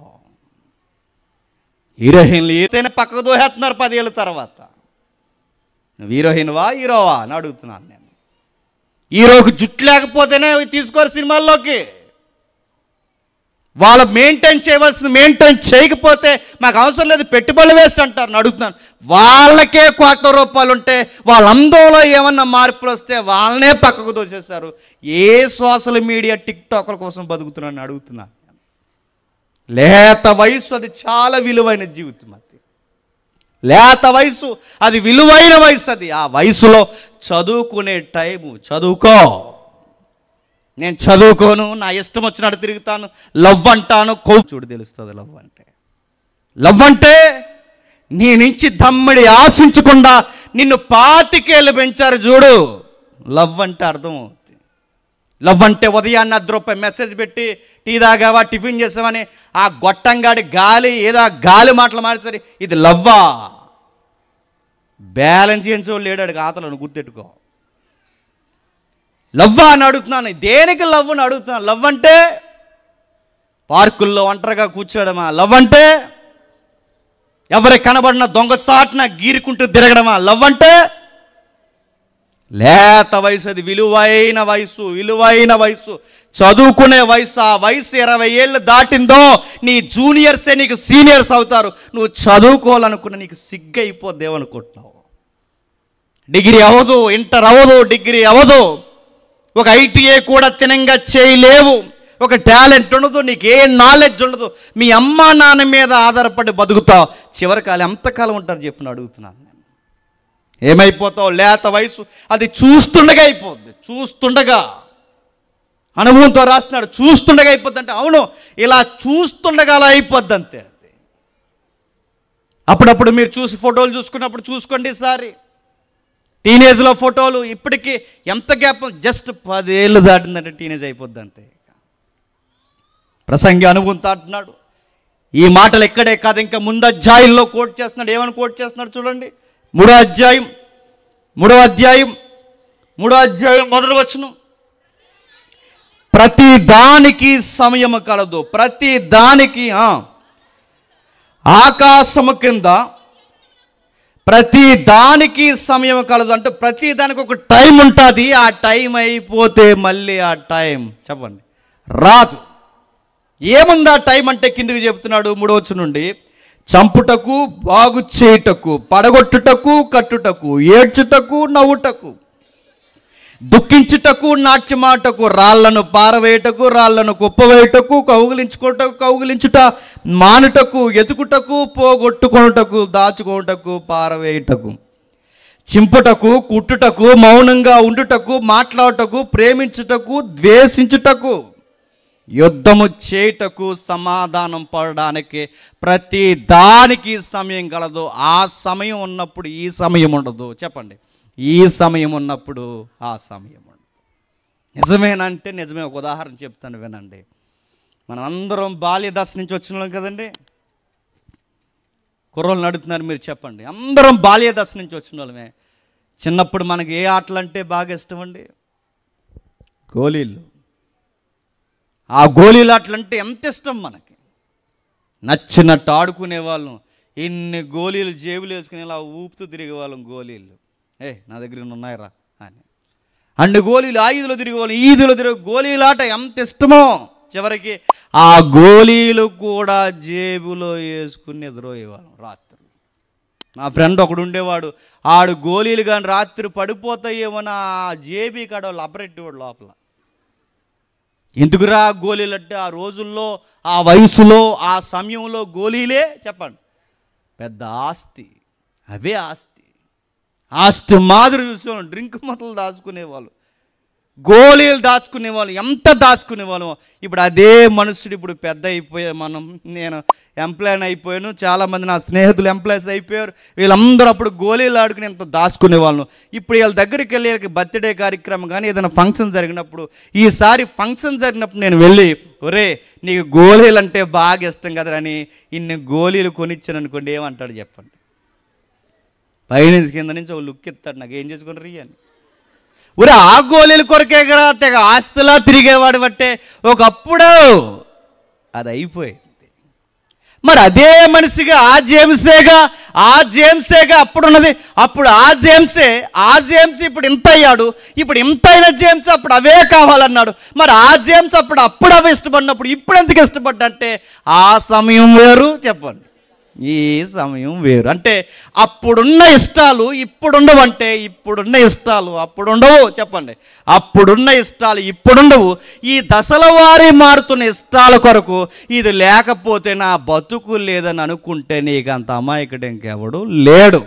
Speaker 1: హీరోయిన్లు ఏదైనా పక్కకు దోహేస్తున్నారు 10 ఏళ్ళ తర్వాత. నువ్వు హీరోయిన్వా, హీరోవా అని అడుగుతున్నాను నేను. హీరోకి జుట్టు లేకపోతేనే తీసుకోరు సినిమాల్లోకి. వాళ్ళు మెయింటైన్ చేయవలసింది మెయింటైన్ చేయకపోతే మాకు అవసరం లేదు, పెట్టుబడులు వేస్ట్ అంటారు. అడుగుతున్నాను, వాళ్ళకే ₹1,00,00,000 ఉంటే వాళ్ళ అందంలో ఏమన్నా మార్పులు వస్తే వాళ్ళనే పక్కకు దోసేస్తారు. ఏ సోషల్ మీడియా, టిక్టాక్ల కోసం బతుకుతున్నాను అడుగుతున్నాను. లేత వయసు అది చాలా విలువైన జీవితం. అది లేత వయసు, అది విలువైన వయసు. అది ఆ వయసులో చదువుకునే టైము. చదువుకో. నేను చదువుకోను, నా ఇష్టం వచ్చినట్టు తిరుగుతాను, లవ్ అంటాను, చూడు తెలుస్తుంది లవ్ అంటే. లవ్ అంటే నీ నుంచి దమ్మిడి ఆశించకుండా నిన్ను 25 ఏళ్ళు పెంచారు చూడు, లవ్ అంటే అర్థమవుతుంది. లవ్ అంటే ఉదయాన్నే ₹10 మెసేజ్ పెట్టి టీ తాగావా, టిఫిన్ చేసావని ఆ గొట్టంగాడి గాలి ఏదో గాలి మాటలు మాట్లాడి ఇది లవ్వా? బ్యాలెన్స్ చేయించో లేడాడు ఖాతాలో, గుర్తెట్టుకో. లవ్వా అని అడుగుతున్నాను. దేనికి లవ్ అని అడుగుతున్నాను. లవ్ అంటే పార్కుల్లో ఒంటరిగా కూర్చోడమా? లవ్ అంటే ఎవరికి కనబడిన దొంగసాటున గీరుకుంటూ తిరగడమా? లవ్ అంటే లేత వయసు, అది విలువైన వయసు, విలువైన వయసు, చదువుకునే వయసు. ఆ వయసు 20 ఏళ్ళు దాటిందో నీ జూనియర్సే నీకు సీనియర్స్ అవుతారు. నువ్వు చదువుకోవాలనుకున్న నీకు సిగ్గైపోద్దేమనుకుంటున్నావు. డిగ్రీ అవ్వదు, ఇంటర్ అవ్వదు, డిగ్రీ అవ్వదు, ఒక ఐటీఏ కూడా తినంగా చేయలేవు, ఒక టాలెంట్ ఉండదు, నీకు ఏ నాలెడ్జ్ ఉండదు, మీ అమ్మా నాన్న మీద ఆధారపడి బతుకుతావు. చివరికాలం ఎంతకాలం ఉంటారు చెప్పిన అడుగుతున్నాను నేను. ఏమైపోతావు? లేత వయసు అది చూస్తుండగా అయిపోద్ది. చూస్తుండగా, అనుభవంతో రాస్తున్నాడు, చూస్తుండగా అయిపోద్ది అంటే అవును, ఇలా చూస్తుండగా అలా అయిపోద్ది అంతే. అది అప్పుడప్పుడు మీరు చూసి ఫోటోలు చూసుకున్నప్పుడు చూసుకోండి ఈసారి. టీనేజ్లో ఫోటోలు ఇప్పటికీ ఎంత గ్యాప్, జస్ట్ 10 ఏళ్ళు దాటిందంటే టీనేజ్ అయిపోద్ది అంతే. ప్రసంగి అనుభవంతో అంటున్నాడు. ఈ మాటలు ఎక్కడే కాదు, ఇంకా ముందు అధ్యాయంలో కోట్ చేస్తున్నాడు. ఏమని కోట్ చేస్తున్నాడు చూడండి. 3వ అధ్యాయం 1వ వచనం. ప్రతి దానికి సమయము కలదు, ప్రతి దానికి ఆకాశము కింద ప్రతి దానికి సమయం కలదు. అంటే ప్రతి దానికి ఒక టైం ఉంటుంది. ఆ టైం అయిపోతే మళ్ళీ ఆ టైం చెప్పండి రాదు. ఏముంది ఆ టైం అంటే కిందికి చెప్తున్నాడు 3వ వచనం నుండి. చంపుటకు, బాగు చేయుటకు, పడగొట్టుటకు, కట్టుటకు, ఏడ్చుటకు, నవ్వుటకు, దుఃఖించుటకు, నాట్యమాటకు, రాళ్లను పారవేయటకు, రాళ్లను కుప్పవేయుటకు, కౌగిలించుట మానుటకు, ఎతుకుటకు, పోగొట్టుకొనుటకు, దాచుకొనుటకు, పారవేయుటకు, చింపుటకు, కుట్టుటకు, మౌనంగా ఉండుటకు, మాట్లాడుటకు, ప్రేమించుటకు, ద్వేషించుటకు, యుద్ధము చేయుటకు, సమాధానం పడడానికి ప్రతి దానికి సమయం కలదు. ఆ సమయం ఉన్నప్పుడు ఈ సమయం ఉండదు. చెప్పండి, ఈ సమయం ఉన్నప్పుడు ఆ సమయం ఉండదు. నిజమేనంటే నిజమే. ఒక ఉదాహరణ చెప్తాను వినండి. మనం అందరం బాల్య దశ నుంచి వచ్చినాం కదండి. కుర్రోళ్ళు అడుగుతున్నారు, మీరు చెప్పండి. అందరం బాల్య దశ నుంచి వచ్చిన వాళ్ళమే. చిన్నప్పుడు మనకి ఏ ఆటలు అంటే బాగా ఇష్టం అండి? గోళీలు. ఆ గోళీలు ఆటలు అంటే ఎంత ఇష్టం మనకి. నచ్చినట్టు ఆడుకునేవాళ్ళం. ఇన్ని గోళీలు జేబులు వేసుకుని ఇలా ఊపుతూ తిరిగేవాళ్ళం. గోళీలు నా దగ్గర ఉన్నాయిరా అని. అన్ని గోళీలు ఈదులో తిరిగేవాళ్ళం. ఈదులో తిరిగే గోళీలాట ఎంత ఇష్టమో. చివరికి ఆ గోళీలు కూడా జేబులో వేసుకుని నిద్రపోయేవాళ్ళం రాత్రి. నా ఫ్రెండ్ ఒకడు ఉండేవాడు, ఆడు గోళీలు కానీ రాత్రి పడిపోతాయేమో ఆ జేబీ కాడ లబ్బరెట్టేవాడు లోపల. ఎందుకురా గోళీలు అంటే ఆ రోజుల్లో, ఆ వయసులో, ఆ సమయంలో గోళీలే చెప్పండి పెద్ద ఆస్తి. అవే ఆస్తి. ఆస్తి మాదిరి చూసేవాళ్ళం. డ్రింక్ మొదలు దాచుకునేవాళ్ళు, గోళీలు దాచుకునేవాళ్ళు, ఎంత దాచుకునేవాళ్ళం. ఇప్పుడు అదే మనుషుడు ఇప్పుడు పెద్ద అయిపోయా. నేను ఎంప్లాయ్ అయిపోయాను, చాలామంది నా స్నేహితులు ఎంప్లాయీస్ అయిపోయారు. వీళ్ళందరూ అప్పుడు గోళీలు ఆడుకుని ఎంత దాచుకునేవాళ్ళం. ఇప్పుడు వీళ్ళ దగ్గరికి వెళ్ళి బర్త్డే కార్యక్రమం కానీ ఏదైనా ఫంక్షన్ జరిగినప్పుడు, ఈసారి ఫంక్షన్ జరిగినప్పుడు నేను వెళ్ళి, ఒరే నీకు గోళీలు అంటే బాగా ఇష్టం కదరా అని ఇన్ని గోళీలు కొనిచ్చాను అనుకోండి, ఏమంటాడు చెప్పండి? పైనుంచి కింద నుంచి ఒక లుక్ ఇస్తాడు, నాకు ఏం చేసుకుని రీ అని. ఒరే ఆ గోళీల కొరకే కదా తెగ ఆస్తిలా తిరిగేవాడు బట్టే ఒకప్పుడు అది అయిపోయింది. మరి అదే మనిషిగా ఆ జేమ్సేగా అప్పుడున్నది. అప్పుడు ఆ జేమ్స్ ఇప్పుడు ఇంత అయ్యాడు. ఇప్పుడు ఇంత అయిన జేమ్స్ అప్పుడు అవే కావాలన్నాడు. మరి ఆ జేమ్స్ అప్పుడు అవి ఇష్టపడినప్పుడు ఇప్పుడు ఎందుకు ఇష్టపడ్డంటే ఆ సమయం వేరు చెప్పండి, ఈ సమయం వేరు. అంటే అప్పుడున్న ఇష్టాలు ఇప్పుడుండవు. అంటే ఇప్పుడున్న ఇష్టాలు అప్పుడుండవు చెప్పండి, అప్పుడున్న ఇష్టాలు ఇప్పుడుండవు. ఈ దశల వారీ మారుతున్న ఇష్టాల కొరకు ఇది లేకపోతే నా బతుకు లేదని అనుకుంటే నీకు అంత అమాయకుడు ఇంకెవడు లేడు.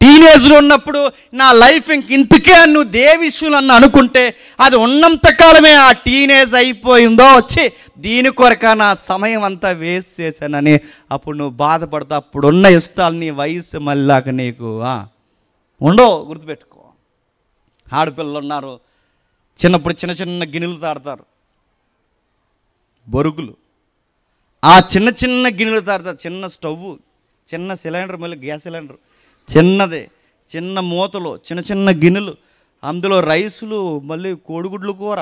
Speaker 1: టీనేజ్లో ఉన్నప్పుడు నా లైఫ్ ఇంతకే నువ్వు దేవిష్యులు అన్న అనుకుంటే అది ఉన్నంత కాలమే ఆ టీనేజ్ అయిపోయిందో, వచ్చి దీని కొరక నా సమయం అంతా వేస్ట్ చేశానని అప్పుడు నువ్వు బాధపడతావు. అప్పుడున్న ఇష్టాలు నీ వయసు మళ్ళాక నీకు ఉండవు. గుర్తుపెట్టుకో. ఆడపిల్లలు ఉన్నారు, చిన్నప్పుడు చిన్న చిన్న గిన్నెలు తాడతారు, బొరుగులు. ఆ చిన్న చిన్న గిన్నెలు తాడతారు. చిన్న స్టవ్, చిన్న సిలిండర్, మళ్ళీ గ్యాస్ సిలిండర్ చిన్నదే, చిన్న మూతలు, చిన్న చిన్న గిన్నెలు, అందులో రైసులు, మళ్ళీ కోడిగుడ్లు కూర,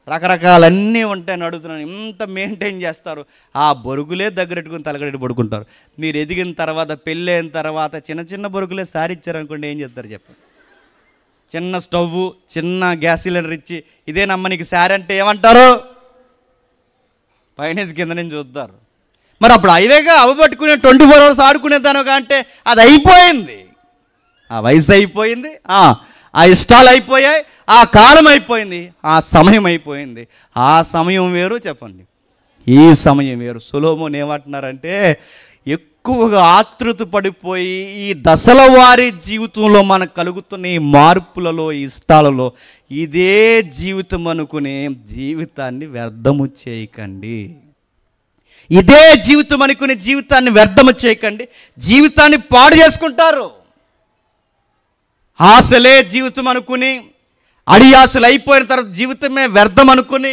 Speaker 1: రకరకాలన్నీ ఉంటాయని అడుగుతున్నాను. ఇంత మెయింటైన్ చేస్తారు. ఆ బొరుగులే దగ్గరెట్టుకుని తలగడెట్టు పడుకుంటారు. మీరు ఎదిగిన తర్వాత, పెళ్ళి అయిన తర్వాత చిన్న చిన్న బొరుగులే సారిచ్చారనుకోండి, ఏం చేస్తారు చెప్పండి? చిన్న స్టవ్, చిన్న గ్యాస్ సిలిండర్ ఇచ్చి ఇదేనమ్మ నీకు శారీ అంటే ఏమంటారు? పైనేసి కింద నుంచి చూస్తారు. మరి అప్పుడు హైవేగా అవి పట్టుకునే 24 hours ఆడుకునేదానుగా అంటే అది అయిపోయింది. ఆ వయసు అయిపోయింది, ఆ ఇష్టాలు అయిపోయాయి, ఆ కాలం అయిపోయింది, ఆ సమయం అయిపోయింది. ఆ సమయం వేరు చెప్పండి, ఈ సమయం వేరు. సొలొమోను ఏమంటున్నారంటే, ఎక్కువగా ఆతృత పడిపోయి ఈ దశల వారి జీవితంలో మనకు కలుగుతున్న ఈ మార్పులలో, ఈ ఇష్టాలలో ఇదే జీవితం అనుకునే జీవితాన్ని వ్యర్థము చేయకండి. ఇదే జీవితం అనుకునే జీవితాన్ని వ్యర్థము చేయకండి. జీవితాన్ని పాడు చేసుకుంటారు. ఆశలే జీవితం అనుకుని, అడియాసలు అయిపోయిన తర్వాత జీవితమే వ్యర్థం అనుకుని,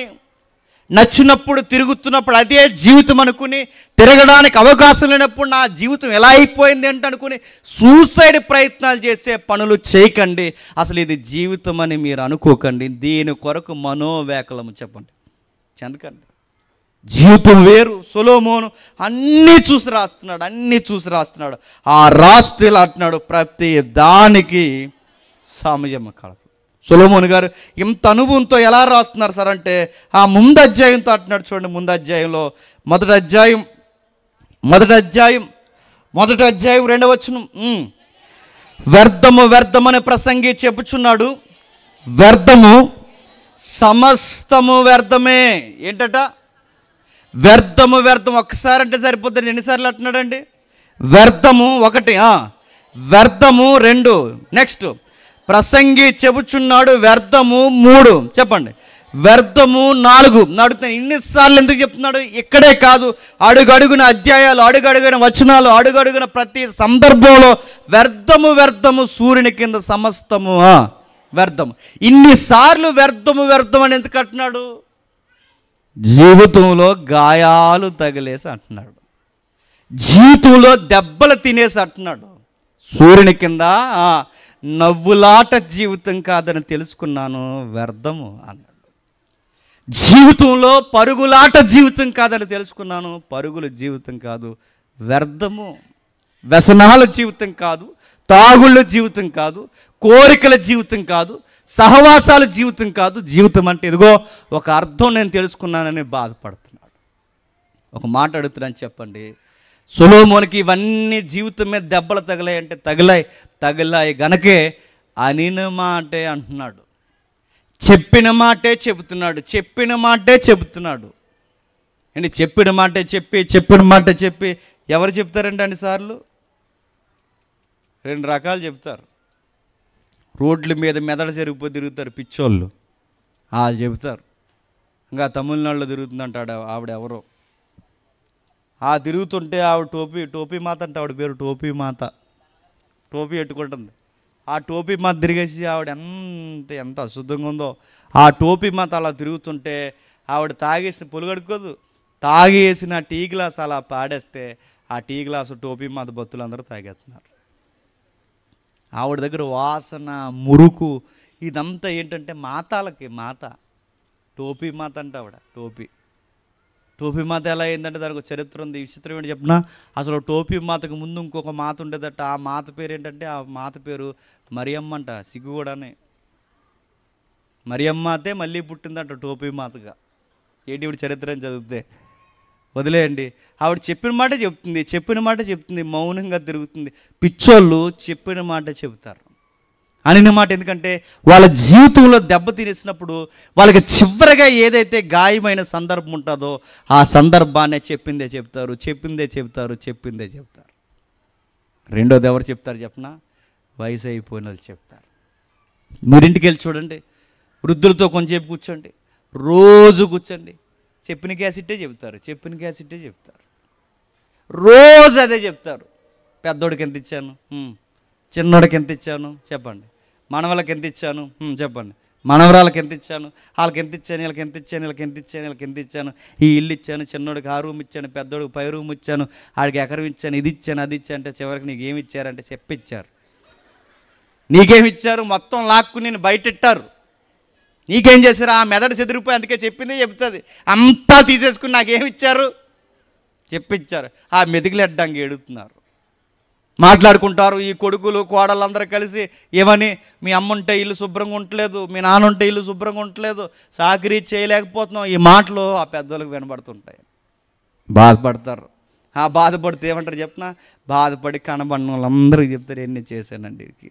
Speaker 1: నచ్చినప్పుడు తిరుగుతున్నప్పుడు అదే జీవితం అనుకుని, తిరగడానికి అవకాశం లేనప్పుడు నా జీవితం ఎలా అయిపోయింది అంటే అనుకుని సూసైడ్ ప్రయత్నాలు చేసే పనులు చేయకండి. అసలు ఇది జీవితం అని మీరు అనుకోకండి. దీని కొరకు మనోవేకలము చెప్పండి చెందకండి. జీవితం వేరు. సొలొమోను అన్నీ చూసి రాస్తున్నాడు. ఆ రాస్తూ ఇలా అంటున్నాడు, ప్రతి దానికి సమయం కలదు. సొలొమోను గారు ఇంత అనుభవంతో ఎలా రాస్తున్నారు సార్ అంటే, ఆ ముందు అధ్యాయంతో అంటున్నాడు చూడండి. ముందు అధ్యాయంలో మొదటి అధ్యాయం 2వ వచనం, వ్యర్థమని ప్రసంగి చెప్పుచున్నాడు. వ్యర్థము, సమస్తము వ్యర్థమే. ఏంటట? వ్యర్థము. ఒక్కసారి అంటే సరిపోతుంది, ఎన్నిసార్లు అంటున్నాడండి? వ్యర్థము 1, వ్యర్థము 2, నెక్స్ట్ ప్రసంగి చెబుచున్నాడు వ్యర్థము 3, చెప్పండి వ్యర్థము 4. అడుగుతాను ఇన్నిసార్లు ఎందుకు చెప్తున్నాడు? ఇక్కడే కాదు, అడుగడుగున అధ్యాయాలు, అడుగడుగున వచనాలు, అడుగడుగున ప్రతి సందర్భంలో వ్యర్థము. సూర్యుని కింద సమస్తము వ్యర్థము. ఇన్నిసార్లు వ్యర్థము వ్యర్థం అని ఎందుకు అంటున్నాడు? జీవితంలో గాయాలు తగిలేసి అంటున్నాడు, జీవితంలో దెబ్బలు తినేసి అంటున్నాడు. సూర్యుని కింద నవ్వులాట జీవితం కాదని తెలుసుకున్నాను, వ్యర్థము అన్నాడు. జీవితంలో పరుగులాట జీవితం కాదని తెలుసుకున్నాను, పరుగుల జీవితం కాదు, వ్యర్థము. వ్యసనాల జీవితం కాదు, తాగుళ్ళ జీవితం కాదు, కోరికల జీవితం కాదు, సహవాసాల జీవితం కాదు. జీవితం అంటే ఇదిగో ఒక అర్థం నేను తెలుసుకున్నానని బాధపడుతున్నాడు. ఒక మాట అడుగుతున్నాను, చెప్పండి. సొలొమోనుకి ఇవన్నీ జీవితం మీద దెబ్బలు తగిలాయంటే తగిలాయి గనకే అనిన మాటే అంటున్నాడు, చెప్పిన మాటే చెబుతున్నాడు. అండి చెప్పిన మాటే చెప్పి ఎవరు చెప్తారండి అన్నిసార్లు? రెండు రకాలు చెప్తారు. రోడ్ల మీద మెదడు జరిగిపోయి తిరుగుతారు పిచ్చోళ్ళు, వాళ్ళు చెబుతారు. ఇంకా తమిళనాడులో తిరుగుతుందంటాడు ఆవిడ ఎవరో, తిరుగుతుంటే ఆవిడ టోపీ మాత అంటే ఆవిడ పేరు టోపీ మాత, టోపీ పెట్టుకుంటుంది. ఆ టోపీ మాత తిరిగేసి ఆవిడ ఎంత అశుద్ధంగా ఉందో. ఆ టోపీ మాత అలా తిరుగుతుంటే ఆవిడ తాగేసి పొలుగడుకోదు, తాగేసిన టీ గ్లాస్ అలా పాడేస్తే ఆ టీ గ్లాసు టోపీ మాత బతులు అందరూ తాగేస్తున్నారు. ఆవిడ దగ్గర వాసన, మురుకు ఇదంతా ఏంటంటే మాత టోపీ మాత అంటే ఆవిడ టోపీ మాత ఎలా అయిందంటే దానికి ఒక చరిత్ర ఉంది. విచిత్రం ఏంటి చెప్పిన, అసలు టోపీ మాతకు ముందు ఇంకొక మాత ఉండేదట. ఆ మాత పేరు ఏంటంటే, ఆ మాత పేరు మరియమ్మ అంట. సిగ్గు కూడానే మరియమ్మాతే మళ్ళీ పుట్టిందంట టోపీ మాతగా. ఏంటి ఇప్పుడు చరిత్ర అని చదివితే వదిలేయండి. ఆవిడ చెప్పిన మాట చెప్తుంది, మౌనంగా తిరుగుతుంది. పిచ్చోళ్ళు చెప్పిన మాట చెబుతారు, అనిన మాట. ఎందుకంటే వాళ్ళ జీవితంలో దెబ్బ తినేసినప్పుడు వాళ్ళకి చివరిగా ఏదైతే గాయమైన సందర్భం ఉంటుందో ఆ సందర్భాన్ని చెప్పిందే చెప్తారు. రెండోది ఎవరు చెప్తారు చెప్పిన? వయసు అయిపోయిన వాళ్ళు చెప్తారు. మీరింటికి వెళ్ళి చూడండి, వృద్ధులతో కొంచెంసేపు కూర్చోండి, రోజు కూర్చోండి, చెప్పిన క్యాసెట్టే చెప్తారు, రోజు అదే చెప్తారు. పెద్దోడికి ఎంత ఇచ్చాను, చిన్నోడికి ఎంత ఇచ్చాను చెప్పండి, మనవళ్ళకి ఎంత ఇచ్చాను చెప్పండి, మనవరాళ్ళకి ఎంత ఇచ్చాను, వాళ్ళకి ఎంత ఇచ్చాను, వీళ్ళకి ఎంత ఇచ్చాను, ఈ ఇల్లు ఇచ్చాను, చిన్నోడికి 6 రూమ్ ఇచ్చాను, పెద్దోడికి 5 రూమ్ ఇచ్చాను, ఆడికి ఎకరం ఇచ్చాను, ఇది ఇచ్చాను, అది ఇచ్చాను అంటే చివరికి నీకు ఏమి ఇచ్చారంటే చెప్పిచ్చారు. నీకేమి ఇచ్చారు? మొత్తం లాక్కుని నేను బయటెట్టారు. నీకేం చేశారు? ఆ మెదడు చెదిరిపోయి అందుకే చెప్పిందే చెప్తుంది. అంతా తీసేసుకుని నాకేమి ఇచ్చారు? చెప్పిచ్చారు. ఆ మెదిగిలు ఎడ్డంగా ఏడుతున్నారు, మాట్లాడుకుంటారు. ఈ కొడుకులు కోడళ్ళందరూ కలిసి ఏమని, మీ అమ్మ ఉంటే ఇల్లు శుభ్రంగా ఉండట్లేదు, మీ నాన్న ఉంటే ఇల్లు శుభ్రంగా ఉండట్లేదు, సాకిరీ చేయలేకపోతున్నాం. ఈ మాటలు ఆ పెద్దోళ్ళకి వినబడుతుంటాయి. బాధపడతారు. ఆ బాధపడితే ఏమంటారు చెప్పిన? బాధపడి కనబడిన వాళ్ళందరికీ చెప్తారు, ఎన్ని చేశానండి ఇది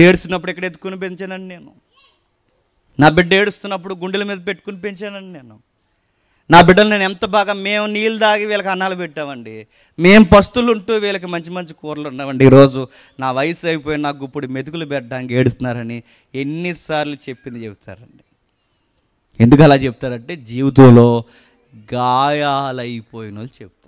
Speaker 1: ఏడుస్తున్నప్పుడు ఇక్కడ ఎత్తుకుని పెంచానండి నేను, నా బిడ్డ ఏడుస్తున్నప్పుడు గుండెల మీద పెట్టుకుని పెంచానండి నేను, నా బిడ్డలు నేను ఎంత బాగా, మేము నీళ్ళు తాగి వీళ్ళకి అన్నాలు పెట్టామండి, మేము పస్తులు ఉంటూ వీళ్ళకి మంచి మంచి కూరలు ఉన్నామండి. ఈరోజు నా వయసు అయిపోయి నాకు ఇప్పుడు మెతుకులు పెట్టడానికి ఏడుస్తున్నారని ఎన్నిసార్లు చెప్తారండి. ఎందుకు అలా చెప్తారంటే జీవితంలో గాయాలైపోయిన వాళ్ళు చెప్తారు,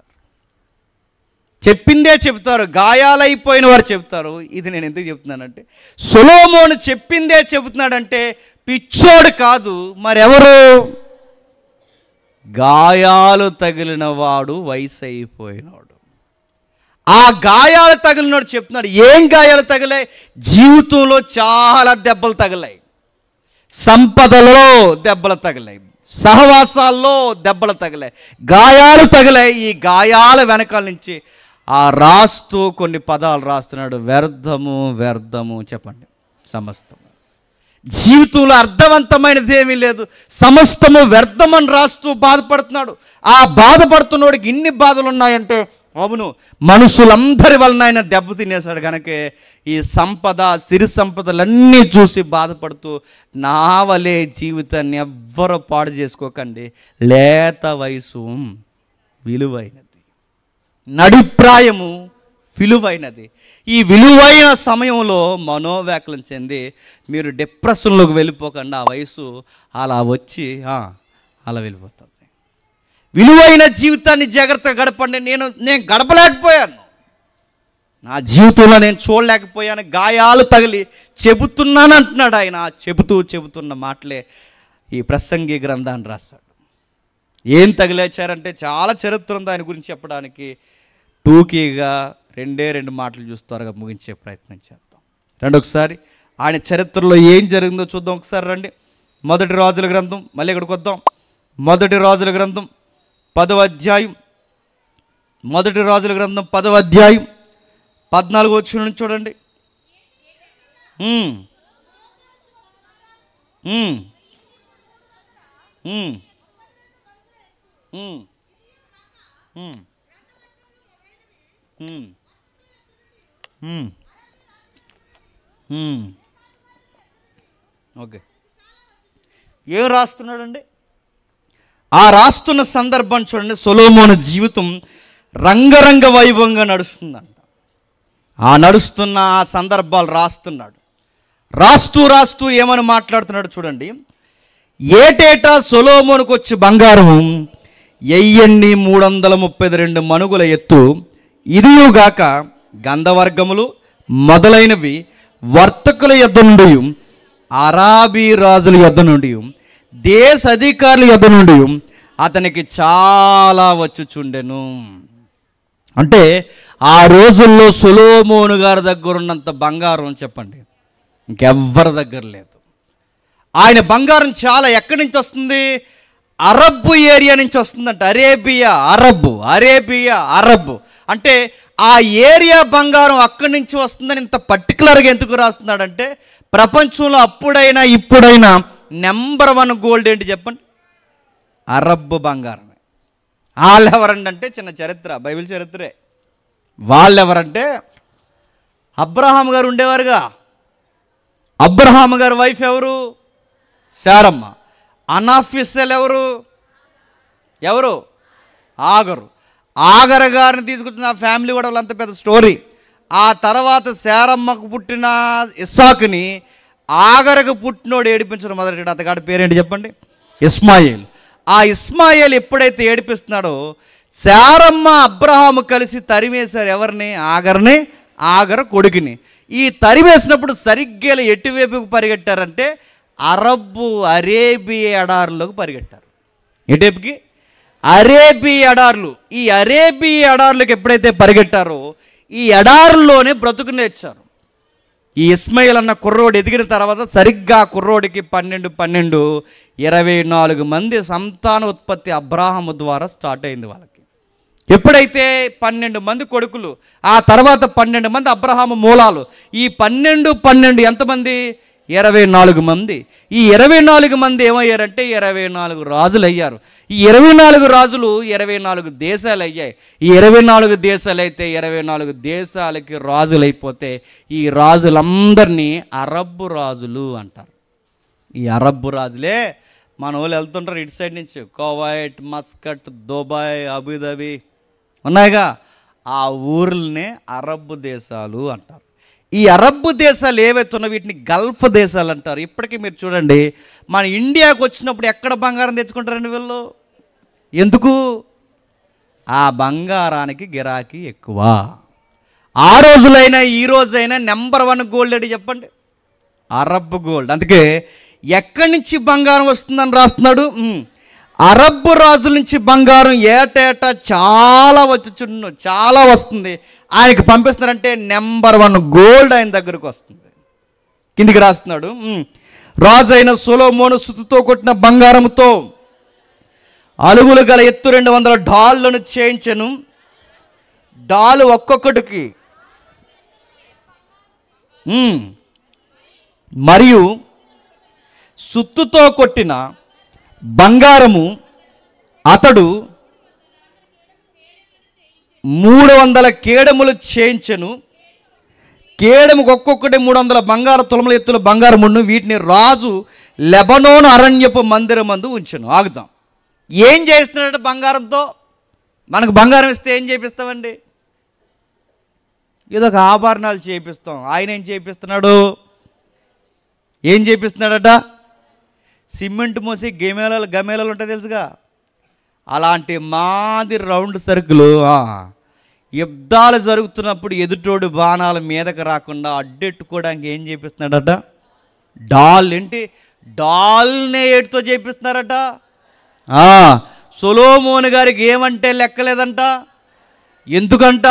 Speaker 1: చెప్పిందే చెప్తారు, గాయాలైపోయిన వారు చెప్తారు. ఇది నేను ఎందుకు చెప్తున్నానంటే, సొలొమోను చెప్పిందే చెబుతున్నాడంటే పిచ్చోడు కాదు, మరెవరు? గాయాలు తగిలిన వాడు, వయసు అయిపోయినాడు. ఆ గాయాలు తగిలినాడు చెప్తున్నాడు. ఏం గాయాలు తగిలాయి? జీవితంలో చాలా దెబ్బలు తగిలాయి, సంపదలో దెబ్బలు తగిలాయి, సహవాసాల్లో దెబ్బలు తగిలాయి, గాయాలు తగిలాయి. ఈ గాయాల వెనకాల నుంచి రాస్తూ కొన్ని పదాలు రాస్తున్నాడు. వ్యర్థము చెప్పండి, సమస్తం. జీవితంలో అర్థవంతమైనది ఏమీ లేదు, సమస్తము వ్యర్థమని రాస్తూ బాధపడుతున్నాడు. ఆ బాధపడుతున్నోడికి ఇన్ని బాధలు ఉన్నాయంటే, అవును, మనుషులందరి వలన ఆయన దెబ్బతినేశాడు కనుకే ఈ సిరి సంపదలన్నీ చూసి బాధపడుతూ, నా వలే జీవితాన్ని ఎవ్వరూ పాడు చేసుకోకండి, లేత వయసు విలువైనది, నడిప్రాయము విలువైనది. ఈ విలువైన సమయంలో మనోవ్యాకులం చెంది మీరు డిప్రెషన్లోకి వెళ్ళిపోకండి. ఆ వయసు అలా వచ్చి అలా వెళ్ళిపోతుంది. విలువైన జీవితాన్ని జాగ్రత్తగా గడపండి. నేను గడపలేకపోయాను, నా జీవితంలో నేను చూడలేకపోయాను, గాయాలు తగిలి చెబుతున్నాను అంటున్నాడు ఆయన. చెబుతున్న మాటలే ఈ ప్రసంగి గ్రంథాన్ని రాశాడు. ఏం తగిలేచారంటే చాలా చరిత్ర ఉంది ఆయన గురించి చెప్పడానికి. టూకీగా రెండు మాటలు చూసి త్వరగా ముగించే ప్రయత్నం చేద్దాం. రండి ఒకసారి ఆయన చరిత్రలో ఏం జరిగిందో చూద్దాం. ఒకసారి రండి. మొదటి రాజుల గ్రంథం, మళ్ళీ ఇక్కడికి వద్దాం. మొదటి రాజుల గ్రంథం 10వ అధ్యాయం, మొదటి రాజుల గ్రంథం 10వ అధ్యాయం 14వ వచనం నుంచి చూడండి. ఓకే, ఏం రాస్తున్నాడండి? ఆ రాస్తున్న సందర్భం చూడండి. సొలొమోను జీవితం రంగరంగ వైభవంగా నడుస్తుందంట. ఆ నడుస్తున్న ఆ సందర్భాలు రాస్తున్నాడు. రాస్తూ ఏమని మాట్లాడుతున్నాడు చూడండి. ఏటేటా సొలొమోనుకు వచ్చి బంగారం 1332 మణుగుల ఎత్తు, ఇదియుగాక గంధవర్గములు మొదలైనవి వర్తకుల యొద్ద నుండి, అరాబీ రాజుల యొద్ద నుండి, దేశ అధికారుల యొద్ద నుండి అతనికి చాలా వచ్చుచుండెను. అంటే ఆ రోజుల్లో సొలొమోను గారి దగ్గర ఉన్నంత బంగారం చెప్పండి ఇంకెవ్వరి దగ్గర లేదు. ఆయన బంగారం చాలా ఎక్కడి నుంచి వస్తుంది? అరబ్బు ఏరియా నుంచి వస్తుందంట. అరేబియా అరబ్బు అంటే ఆ ఏరియా బంగారం అక్కడి నుంచి వస్తుందని ఇంత పర్టికులర్గా ఎందుకు రాస్తున్నాడంటే, ప్రపంచంలో అప్పుడైనా ఇప్పుడైనా నెంబర్ 1 గోల్డ్ ఏంటి చెప్పండి? అరబ్బు బంగారమే. వాళ్ళు ఎవరంటే చిన్న చరిత్ర, బైబిల్ చరిత్రే. వాళ్ళు ఎవరంటే అబ్రహాం గారు ఉండేవారుగా. అబ్రహాం గారి వైఫ్ ఎవరు? శారమ్మ. అనాఫిసల్ ఎవరు? ఆగరు గారిని తీసుకొచ్చిన ఆ ఫ్యామిలీ కూడా వాళ్ళంత పెద్ద స్టోరీ. ఆ తర్వాత శారమ్మకు పుట్టిన ఇస్సాకుని ఆగరకు పుట్టినోడు ఏడిపించడం మొదలెట్టాడు. అతగాడి పేరేంటి చెప్పండి? ఇస్మాయిల్. ఆ ఇస్మాయిల్ ఎప్పుడైతే ఏడిపిస్తున్నాడో శారమ్మ అబ్రహాము కలిసి తరిమేశారు. ఎవరిని? ఆగర కొడుకుని. ఈ తరిమేసినప్పుడు సరిగ్గా ఎటువైపుకు పరిగెట్టారంటే అరేబియా ఎడారులోకి పరిగెట్టారు. ఎటువైపుకి? అరేబియా ఎడార్లు. ఈ అరేబియా ఎడార్లకు ఎప్పుడైతే పరిగెట్టారో ఈ ఎడారుల్లోనే బ్రతుకు నేర్చారు. ఈ ఇస్మాయిల్ అన్న కుర్రోడు ఎదిగిన తర్వాత సరిగ్గా కుర్రోడికి 24 మంది సంతాన ఉత్పత్తి అబ్రాహాము ద్వారా స్టార్ట్ అయింది వాళ్ళకి. ఎప్పుడైతే 12 మంది కొడుకులు, ఆ తర్వాత 12 మంది అబ్రహాము మూలాలు, ఈ 12 ఎంతమంది? 24 మంది. ఈ 24 మంది ఏమయ్యారంటే 24 రాజులు అయ్యారు. ఈ 24 రాజులు 24 దేశాలు అయ్యాయి. ఈ 24 దేశాలు అయితే 24 దేశాలకి రాజులైపోతే ఈ రాజులందరినీ అరబ్బు రాజులు అంటారు. ఈ అరబ్బు రాజులే మన వాళ్ళు వెళ్తుంటారు ఇటు సైడ్ నుంచి. కువైట్, మస్కట్, దుబాయ్, అబుదాబి ఉన్నాయిగా. ఆ ఊర్లనే అరబ్బు దేశాలు అంటారు. ఈ అరబ్బు దేశాలు ఏవైతే ఉన్నాయో వీటిని గల్ఫ్ దేశాలు అంటారు. ఇప్పటికీ మీరు చూడండి, మన ఇండియాకు వచ్చినప్పుడు ఎక్కడ బంగారం తెచ్చుకుంటారండి వీళ్ళు? ఎందుకు? ఆ బంగారానికి గిరాకీ ఎక్కువ. ఆ రోజులైనా ఈ రోజైనా నెంబర్ 1 గోల్డ్ ఏంటి చెప్పండి? అరబ్బు గోల్డ్. అందుకే ఎక్కడి నుంచి బంగారం వస్తుందని రాస్తున్నాడు? అరబ్బు రాజుల నుంచి బంగారం ఏటేటా చాలా వస్తుంది. ఆయనకి పంపిస్తున్నారంటే నెంబర్ 1 గోల్డ్ ఆయన దగ్గరకు వస్తుంది. కిందికి రాస్తున్నాడు. రాజు అయిన సొలొమోను సుతుతో కొట్టిన బంగారముతో అలుగులు గల ఎత్తు 200 డాళ్లను చేయించెను. డాలు ఒక్కొక్కటికి మరియు సుత్తుతో కొట్టిన బంగారము అతడు 300 కేడములు చేయించెను. కేడముకు ఒక్కొక్కటి 300 బంగారు తులముల ఎత్తుల బంగారమును. వీటిని రాజు లెబనోను అరణ్యపు మందిరమందు ఉంచెను. ఆగుదాం. ఏం చేస్తున్నాడు బంగారంతో? మనకు బంగారం ఇస్తే ఏం చేపిస్తామండి? ఏదో ఒక ఆభరణాలు చేపిస్తాం. ఆయన ఏం చేపిస్తున్నాడు? ఏం చేపిస్తున్నాడట? సిమెంట్ మోసి గమేళాలు ఉంటాయి తెలుసుగా, అలాంటి మాది రౌండ్ సర్కిల్ యుద్ధాలు జరుగుతున్నప్పుడు ఎదుటోడు బాణాల మీదకి రాకుండా అడ్డెట్టుకోవడానికి ఏం చేపిస్తున్నాడట? డాల్. ఏంటి? డాల్నే ఏటుతో చేపిస్తున్నారట. సొలొమోను గారికి ఏమంటే లెక్కలేదంట. ఎందుకంట?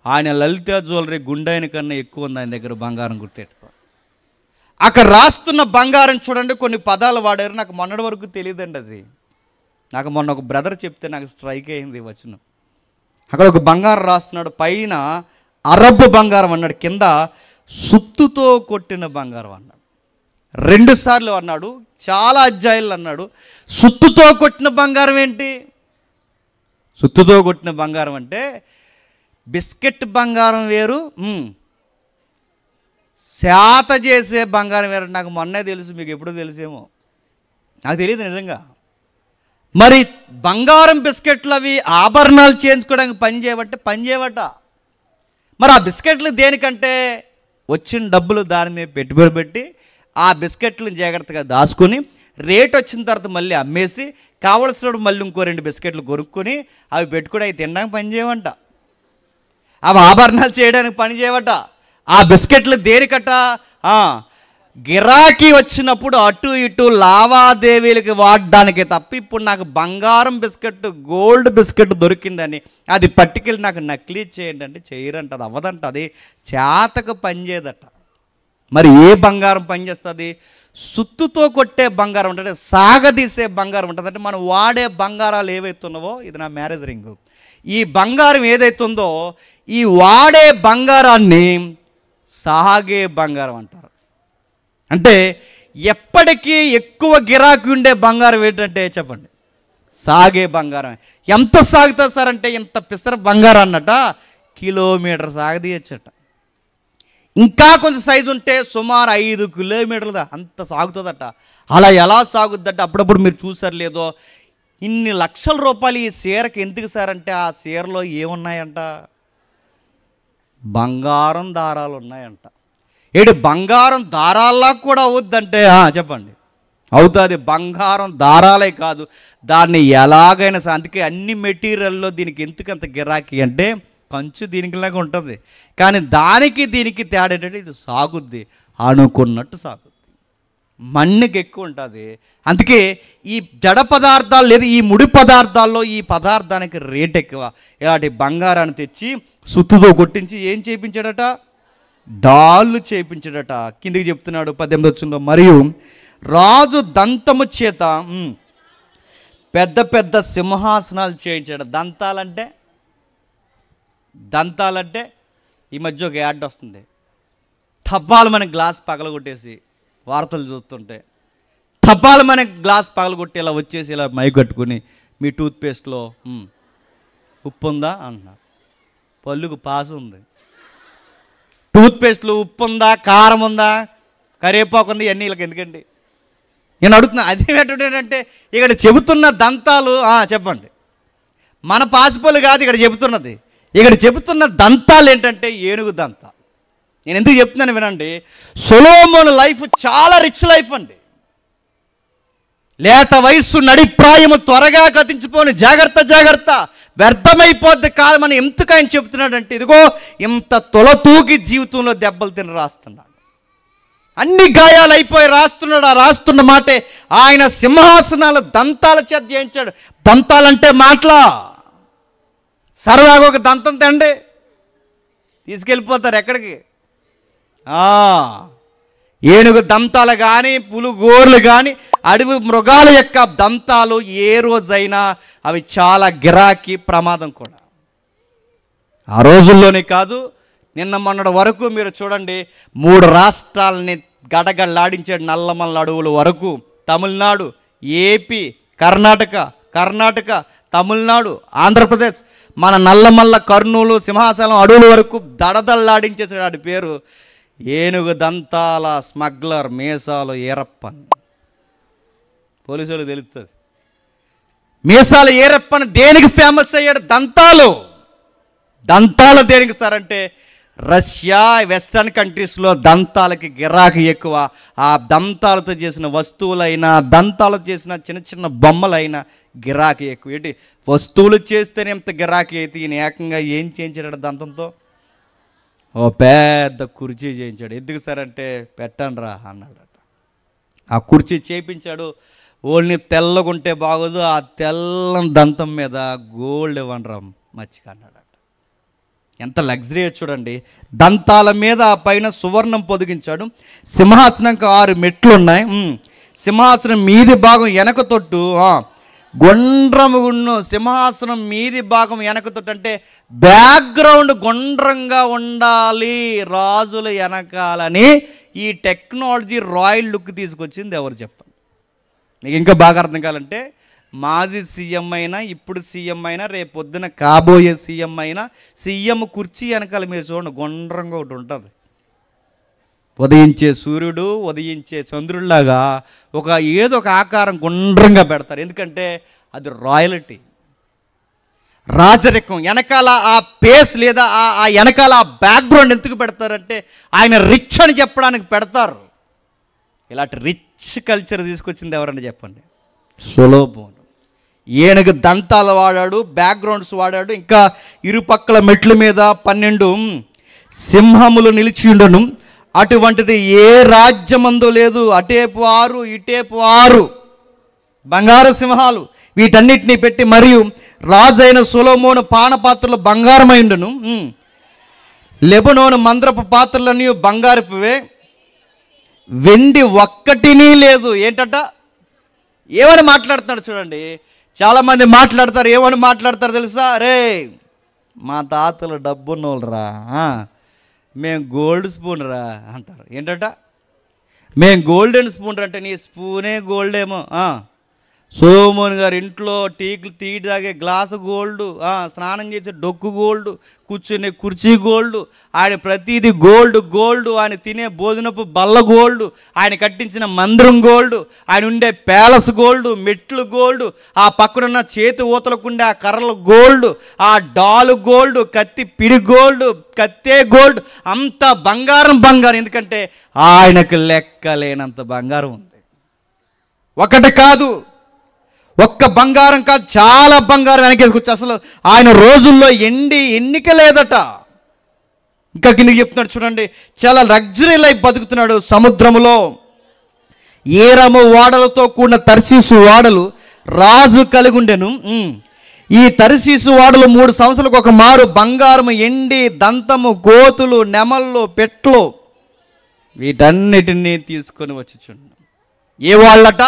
Speaker 1: ఆయన లలిత జ్యువెలరీ గుండెని కన్నా ఎక్కువ ఉంది ఆయన దగ్గర బంగారం. గుర్తెట్టుకో. అక్కడ రాస్తున్న బంగారం చూడండి, కొన్ని పదాలు వాడారు, నాకు మొన్నటి వరకు తెలియదండి అది. నాకు మొన్న ఒక బ్రదర్ చెప్తే నాకు స్ట్రైక్ అయింది వచనం. అక్కడ ఒక బంగారం రాస్తున్నాడు, పైన అరబ్ బంగారం అన్నాడు, కింద సుత్తుతో కొట్టిన బంగారం అన్నాడు. 2 సార్లు అన్నాడు, చాలా అధ్యాయులు అన్నాడు. సుత్తుతో కొట్టిన బంగారం ఏంటి? సుత్తుతో కొట్టిన బంగారం అంటే బిస్కెట్ బంగారం వేరు, శాత చేసే బంగారం వేరు. నాకు మొన్నే తెలుసు, మీకు ఎప్పుడూ తెలుసేమో, నాకు తెలియదు నిజంగా. మరి బంగారం బిస్కెట్లు అవి ఆభరణాలు చేయించుకోవడానికి పనిచేయవట. మరి ఆ బిస్కెట్లు దేనికంటే వచ్చిన డబ్బులు దాని మీద పెట్టుబడి పెట్టి ఆ బిస్కెట్లను జాగ్రత్తగా దాచుకొని రేట్ వచ్చిన తర్వాత మళ్ళీ అమ్మేసి కావలసినప్పుడు మళ్ళీ ఇంకో 2 బిస్కెట్లు కొనుక్కొని అవి పెట్టుకుని అవి తినడానికి పనిచేయవంట. అవి ఆభరణాలు చేయడానికి పనిచేయవట. ఆ బిస్కెట్లు దేనికట? గిరాకీ వచ్చినప్పుడు అటు ఇటు లావాదేవీలకి వాడడానికి తప్ప. ఇప్పుడు నాకు బంగారం బిస్కెట్, గోల్డ్ బిస్కెట్ దొరికిందని అది పట్టుకెళ్ళి నాకు నకిలీ చేయండి అంటే చేయరంట. అది అవ్వదంట. అది చేతకు పనిచేయదట. మరి ఏ బంగారం పనిచేస్తుంది? సుత్తుతో కొట్టే బంగారం ఉంటుంది, సాగదీసే బంగారం ఉంటుంది. అంటే మనం వాడే బంగారాలు ఏవైతున్నావో, ఇది నా మ్యారేజ్ రింగ్, ఈ బంగారం ఏదైతుందో ఈ వాడే బంగారాన్ని సాగే బంగారం అంటారు. అంటే ఎప్పటికీ ఎక్కువ గిరాకీ ఉండే బంగారం ఏంటంటే చెప్పండి, సాగే బంగారం. ఎంత సాగుతుంది సార్ అంటే, ఇంత పిసర బంగారం అన్నట కిలోమీటర్ సాగదీయచ్చట. ఇంకా కొంచెం సైజు ఉంటే సుమారు 5 కిలోమీటర్లు అంత సాగుతుందట. అలా ఎలా సాగుద్దట? అప్పుడప్పుడు మీరు చూసారు లేదో, ఇన్ని లక్షల రూపాయలు ఈ చీరకి ఎందుకు సార్ అంటే, ఆ చీరలో ఏమున్నాయంట? బంగారం దారాలు ఉన్నాయంట. ఏడు బంగారం దారాల్లా కూడా అవుద్దంటే చెప్పండి, అవుతుంది. బంగారం దారాలే కాదు, దాన్ని ఎలాగైనా అందుకే అన్ని మెటీరియల్లో దీనికి ఎందుకంత గిరాకీ అంటే, కంచు దీనికిలాగా ఉంటుంది, కానీ దానికి దీనికి తేడా ఏంటంటే ఇది సాగుద్ది, అనుకున్నట్టు సాగుద్ది. మన్నుకి ఎక్కువ ఉంటుంది. అందుకే ఈ జడ పదార్థాలు లేదా ఈ ముడి పదార్థాల్లో ఈ పదార్థానికి రేట్ ఎక్కువ. ఇలాంటి బంగారాన్ని తెచ్చి సుత్తుతో కొట్టించి ఏం చేయించాడట? డాళ్ళు చేయించాడట. కిందికి చెప్తున్నాడు 18వ వచనంలో, మరియు రాజు దంతము చేత పెద్ద పెద్ద సింహాసనాలు చేయించాడు. దంతాలంటే ఈ మధ్య ఒక యాడ్ వస్తుంది, టబ్బాలు మన గ్లాస్ పగలగొట్టేసి వార్తలు చూస్తుంటే, టబ్బాలు మన గ్లాస్ పగలగొట్టి ఇలా వచ్చేసి ఇలా మైక్ కట్టుకుని మీ టూత్పేస్ట్లో ఉప్పు ఉందా అంటున్నారు, పళ్ళుకు పాసు ఉంది, టూత్పేస్ట్లో ఉప్పు ఉందా, కారం ఉందా, కరివేపాకు ఉంది, ఇవన్నీ వీళ్ళకి ఎందుకండి? నేను అడుగుతున్నా. అదేంటంటే ఇక్కడ చెబుతున్న దంతాలు చెప్పండి, మన పాసిపళ్ళు కాదు ఇక్కడ చెబుతున్నది. ఇక్కడ చెబుతున్న దంతాలు ఏంటంటే ఏనుగు దంత. నేను ఎందుకు చెప్తున్నాను వినండి. సొలొమోను లైఫ్ చాలా రిచ్ లైఫ్ అండి. లేత వయస్సు నడిప్రాయము త్వరగా గతించిపోని, జాగ్రత్త వ్యర్థమైపోద్ది కాదు. మనం ఎందుకు ఆయన చెప్తున్నాడంటే, ఇదిగో ఇంత తొలతూగి జీవితంలో దెబ్బలు తిని రాస్తున్నాడు, అన్ని గాయాలు అయిపోయి రాస్తున్నాడు. ఆ రాస్తున్న మాటే ఆయన సింహాసనాల దంతాల చేత చేయించాడు. దంతాలంటే మాటలా, సరదాగా ఒక దంతం తండి తీసుకెళ్ళిపోతారు ఎక్కడికి? ఏనుగు దంతాలు కానీ, పులుగోర్లు కానీ, అడవి మృగాల యొక్క దంతాలు ఏ రోజైనా అవి చాలా గిరాకీ, ప్రమాదం కూడా. ఆ రోజుల్లోనే కాదు, నిన్న మొన్నటి వరకు మీరు చూడండి, 3 రాష్ట్రాలని గడగడలాడించాడు. నల్లమల్ల అడవుల వరకు, తమిళనాడు, ఏపీ, కర్ణాటక, తమిళనాడు, ఆంధ్రప్రదేశ్, మన నల్లమల్ల, కర్నూలు, సింహాచలం అడవుల వరకు దడదల్లాడించేసాడు. ఆడి పేరు ఏనుగు దంతాల స్మగ్లర్, మీసాలు ఈరప్పన్. పోలీసులు తెలుస్తుంది. మీసాలు ఈరప్పన్ దేనికి ఫేమస్ అయ్యాడు? దంతాలు దేనికి సార్ అంటే, రష్యా, వెస్టర్న్ కంట్రీస్లో దంతాలకి గిరాకీ ఎక్కువ. ఆ దంతాలతో చేసిన వస్తువులైనా, దంతాలతో చేసిన చిన్న చిన్న బొమ్మలైనా గిరాకీ ఎక్కువ. ఏంటి వస్తువులు చేస్తేనే ఎంత గిరాకీ అయితే ఈయన ఏకంగా ఏం చేయించాడు దంతంతో? ఓ పెద్ద కుర్చీ చేయించాడు. ఎందుకు సార్ అంటే పెట్టండి రా అన్నాడట. ఆ కుర్చీ చేయించాడు. ఓన్లీ తెల్లగుంటే బాగోదు, ఆ తెల్లని దంతం మీద గోల్డ్ ఇవ్వండి రా మచ్చిక అన్నాడట. ఎంత లగ్జరీ చూడండి. దంతాల మీద పైన సువర్ణం పొదిగించాడు. సింహాసనంకి 6 మెట్లు ఉన్నాయి. సింహాసనం మీది భాగం వెనక తొట్టు గుండ్రము గుండు. సింహాసనం మీది భాగం వెనక తొట్టు అంటే బ్యాక్గ్రౌండ్ గుండ్రంగా ఉండాలి రాజుల వెనకాలని ఈ టెక్నాలజీ రాయల్ లుక్ తీసుకొచ్చింది ఎవరు చెప్పండి? మీకు ఇంకా బాగా అర్థం కావాలంటే మాజీ సీఎం అయినా, ఇప్పుడు సీఎం అయినా, రేపు పొద్దున కాబోయే సీఎం అయినా, సీఎం కుర్చీ వెనకాల మీరు చూడండి గుండ్రంగా ఒకటి ఉంటుంది. ఉదయించే సూర్యుడు, ఉదయించే చంద్రుడిలాగా ఏదో ఒక ఆకారం గుండ్రంగా పెడతారు. ఎందుకంటే అది రాయల్టీ, రాజరికం. వెనకాల ఆ పేస్ లేదా ఆ వెనకాల ఆ బ్యాక్గ్రౌండ్ ఎందుకు పెడతారంటే ఆయన రిచ్ అని చెప్పడానికి పెడతారు. ఇలాంటి రిచ్ కల్చర్ తీసుకొచ్చింది ఎవరని చెప్పండి? సొలొమోను. ఏనుగు దంతాలు వాడాడు, బ్యాక్గ్రౌండ్స్ వాడాడు. ఇంకా ఇరుపక్కల మెట్ల మీద 12 సింహములు నిలిచి ఉండను. అటువంటిది ఏ రాజ్యమందు లేదు. అటేపు 6, ఇటేపు 6 బంగారు సింహాలు. వీటన్నిటినీ పెట్టి మరియు రాజైన సొలొమోను పానపాత్రలు బంగారమైండును. లెబనోను మంద్రపు పాత్రలన్నీ బంగారపువే, వెండి ఒక్కటినీ లేదు. ఏంటట? ఏమని మాట్లాడుతున్నాడు చూడండి. చాలామంది మాట్లాడతారు. ఏమని మాట్లాడతారు తెలుసా? రే మా తాతలు డబ్బున్నోళ్ళరా, మేము గోల్డ్ స్పూన్ రా అంటారు. ఏంటట? మేము గోల్డెన్ స్పూన్ అంటే నీ స్పూనే గోల్డ్ ఏమో. సొలొమోను గారి ఇంట్లో టీ తాగే గ్లాసు గోల్డ్, స్నానం చేసే డొక్కు గోల్డ్, కూర్చునే కుర్చీ గోల్డ్, ఆయన ప్రతిదీ గోల్డ్, ఆయన తినే భోజనపు బల్ల గోల్డ్, ఆయన కట్టించిన మందిరం గోల్డ్, ఆయన ఉండే ప్యాలెస్ గోల్డ్, మెట్లు గోల్డ్, ఆ పక్కనున్న చేతి ఊతలకుండే ఆ కర్రలు గోల్డ్, ఆ డాలు గోల్డ్, కత్తి పిడి గోల్డ్, కత్తే గోల్డ్, అంత బంగారం. ఎందుకంటే ఆయనకు లెక్క లేనంత బంగారం ఉంది. ఒకటి కాదు, ఒక్క బంగారం కాదు, చాలా బంగారం వెనకేసుకొచ్చి అసలు ఆయన రోజుల్లో ఎన్నిక లేదట. ఇంకా కిందకి చెప్తున్నాడు చూడండి. చాలా లగ్జరీ లైఫ్ బతుకుతున్నాడు. సముద్రములో ఏరము ఓడలతో కూడిన తర్షీసు ఓడలు రాజు కలిగి ఉండెను. ఈ తర్షీసు ఓడలు 3 సంవత్సరాలకు ఒక మారు బంగారము, ఎండి, దంతము, కోతులు, నెమళ్ళు, పెట్లు వీటన్నిటినీ తీసుకొని వచ్చుచుండు. ఏ వాళ్ళట?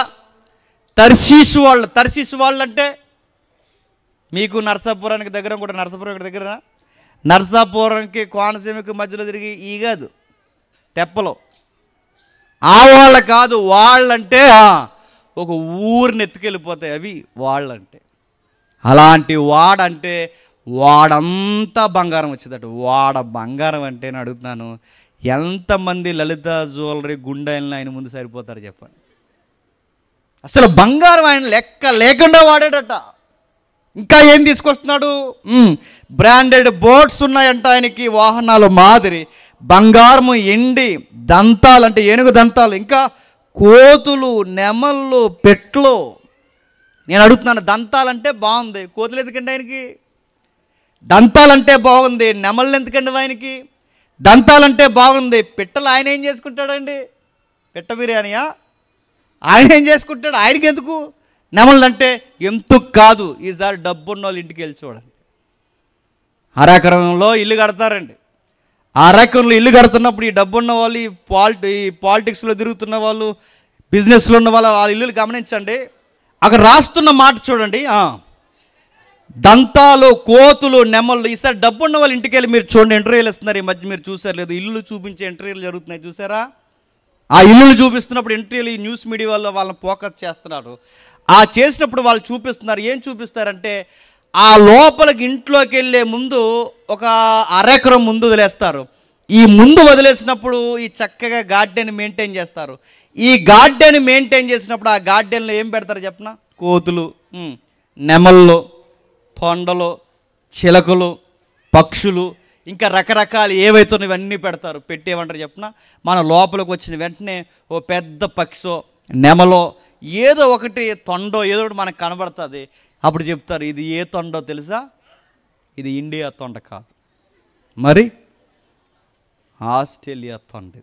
Speaker 1: తర్షీసు వాళ్ళు. తర్షీసు వాళ్ళు అంటే మీకు నరసాపురానికి దగ్గర, కూడా నరసాపురం దగ్గర, నరసాపురంకి కోనసీమకి మధ్యలో తిరిగి ఈ కాదు తెప్పలో ఆ వాళ్ళ కాదు. వాళ్ళంటే ఒక ఊరిని ఎత్తుకెళ్ళిపోతాయి అవి వాళ్ళంటే. అలాంటి వాడంటే వాడంతా బంగారం వచ్చేదట. వాడ బంగారం అంటే నేను అడుగుతున్నాను, ఎంతమంది లలిత జ్యువెలరీ గుండెలను ఆయన ముందు సరిపోతారు చెప్పండి? అసలు బంగారం ఆయన లెక్క లేకుండా వాడాడట. ఇంకా ఏం తీసుకొస్తున్నాడు? బ్రాండెడ్ బోట్స్ ఉన్నాయంట ఆయనకి, వాహనాలు మాదిరి. బంగారము, ఎండి, దంతాలు అంటే ఏనుగు దంతాలు, ఇంకా కోతులు, నెమళ్ళు, పెట్లు. నేను అడుగుతున్నాను, దంతాలంటే బాగుంది, కోతులు ఎందుకండి ఆయనకి? దంతాలంటే బాగుంది, నెమళ్ళు ఎందుకండి ఆయనకి? దంతాలంటే బాగుంది, పిట్టలు ఆయన ఏం చేసుకుంటాడండి? పిట్ట బిర్యానీయా? ఆయన ఏం చేసుకుంటాడు? ఆయనకి ఎందుకు? నెమళ్ళు అంటే ఎందుకు కాదు. ఈసారి డబ్బున్న వాళ్ళు ఇంటికి వెళ్ళి చూడండి. అరెకరంలో ఇల్లు కడతారండి. అరెకరంలో ఇల్లు కడుతున్నప్పుడు ఈ డబ్బున్న వాళ్ళు, ఈ పాలిటిక్స్లో తిరుగుతున్న వాళ్ళు, బిజినెస్లో ఉన్న వాళ్ళ ఇల్లులు గమనించండి. అక్కడ రాస్తున్న మాట చూడండి. దంతాలు, కోతులు, నెమళ్ళు. ఈసారి డబ్బున్న వాళ్ళు ఇంటికి వెళ్ళి మీరు చూడండి. ఇంటర్వ్యూలు ఇస్తున్నారు ఈ మధ్య, మీరు చూసారు లేదు? ఇల్లు చూపించే ఇంటర్వ్యూలు జరుగుతున్నాయి, చూసారా? ఆ ఇల్లులు చూపిస్తున్నప్పుడు ఇంటర్వ్యూలు ఈ న్యూస్ మీడియా వాళ్ళని ఫోకస్ చేస్తున్నారు. ఆ చేసినప్పుడు వాళ్ళు చూపిస్తున్నారు. ఏం చూపిస్తారంటే ఆ లోపలికి ఇంట్లోకి వెళ్ళే ముందు ఒక అరెకరం ముందు వదిలేస్తారు. ఈ ముందు వదిలేసినప్పుడు ఈ చక్కగా గార్డెన్ మెయింటైన్ చేస్తారు. ఈ గార్డెన్ మెయింటైన్ చేసినప్పుడు ఆ గార్డెన్లో ఏం పెడతారు చెప్పనా? కోతులు, నెమళ్ళు, తొండలు, చిలకలు, పక్షులు, ఇంకా రకరకాలు ఏవైతున్నాయో ఇవన్నీ పెడతారు. పెట్టేమంటారు చెప్పనా? మన లోపలికి వచ్చిన వెంటనే ఓ పెద్ద పక్షో, నెమలో, ఏదో ఒకటి తొండో ఏదో ఒకటి మనకు కనబడుతుంది. అప్పుడు చెప్తారు ఇది ఏ తొండో తెలుసా, ఇది ఇండియా తొండ కాదు, మరి ఆస్ట్రేలియా తొండ.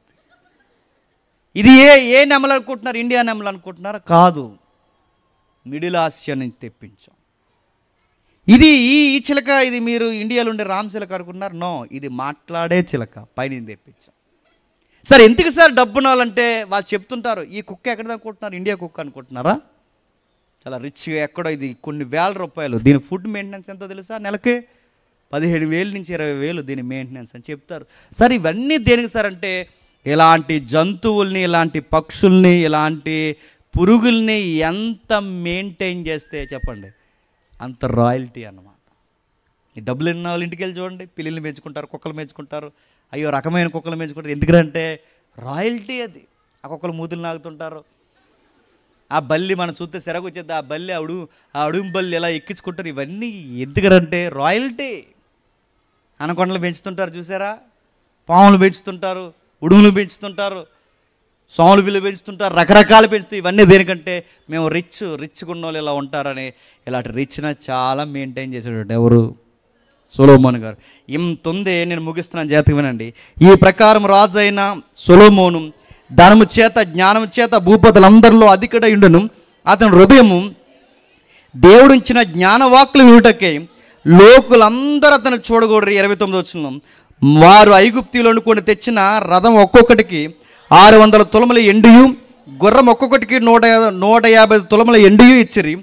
Speaker 1: ఇది ఏ నెమలు అనుకుంటున్నారు, ఇండియా నెమలు అనుకుంటున్నారా? కాదు, మిడిల్ ఆసియా నుంచి తెప్పించాం. ఇది ఈ చిలక, ఇది మీరు ఇండియాలో ఉండే రామ్ చిలక అనుకుంటున్నారు? నో, ఇది మాట్లాడే చిలక, పైన తెప్పించాం. సార్ ఎందుకు సార్ డబ్బున్న వాళ్ళంటే వాళ్ళు చెప్తుంటారు, ఈ కుక్క ఎక్కడ అనుకుంటున్నారు, ఇండియా కుక్క అనుకుంటున్నారా? చాలా రిచ్గా ఎక్కడో, ఇది కొన్ని వేల రూపాయలు. దీని ఫుడ్ మెయింటెనెన్స్ ఎంతో తెలుసా, నెలకి 15,000 నుంచి 20,000 దీని మెయింటెనెన్స్ అని చెప్తారు. సార్ ఇవన్నీ దేనికి సార్ అంటే, ఇలాంటి జంతువుల్ని, ఇలాంటి పక్షుల్ని, ఇలాంటి పురుగుల్ని ఎంత మెయింటైన్ చేస్తే చెప్పండి అంత రాయల్టీ అన్నమాట. ఈ డబ్బులు ఎన్న వాళ్ళ ఇంటికి వెళ్ళి చూడండి, పిల్లల్ని పెంచుకుంటారు, కుక్కలు పెంచుకుంటారు, అయ్యో రకమైన కుక్కలు పెంచుకుంటారు. ఎందుకంటే రాయల్టీ అది. ఆ కుక్కలు మూతులు నాగుతుంటారు, ఆ బల్లి మనం చూస్తే సెరకు వచ్చేది, ఆ బల్లి ఆ అడుగు బల్లి ఎలా ఎక్కించుకుంటారు. ఇవన్నీ ఎందుకంటే రాయల్టీ. అనకొండలు పెంచుతుంటారు చూసారా, పాములు పెంచుతుంటారు, ఉడుములు పెంచుతుంటారు, సోములు బిల్లు పెంచుతుంటారు, రకరకాలు పెంచుతారు. ఇవన్నీ దేనికంటే మేము రిచ్గా ఉన్న వాళ్ళు ఇలా ఉంటారని. ఇలాంటి రిచ్న చాలా మెయింటైన్ చేసేటట్టు ఎవరు, సొలొమోను గారు. ఇంత ఉంది, నేను ముగిస్తున్నాను, జాగ్రత్తగా వినండి. ఈ ప్రకారం రాజు అయిన సొలొమోను ధనము చేత జ్ఞానము చేత భూపతులందరిలో అధికుడయుండును. అతని హృదయము దేవుడిచ్చిన జ్ఞానవాక్కులు వినుటకే లోకులందరూ అతను చూడకూడరు. 29 వచనం, వారు ఐగుప్తీయులను కొని తెచ్చిన రథం ఒక్కొక్కటికి 600 తులముల ఎండియు, గుర్రం ఒక్కొక్కటికి 150 తులముల ఎండియు ఇచ్చిరి.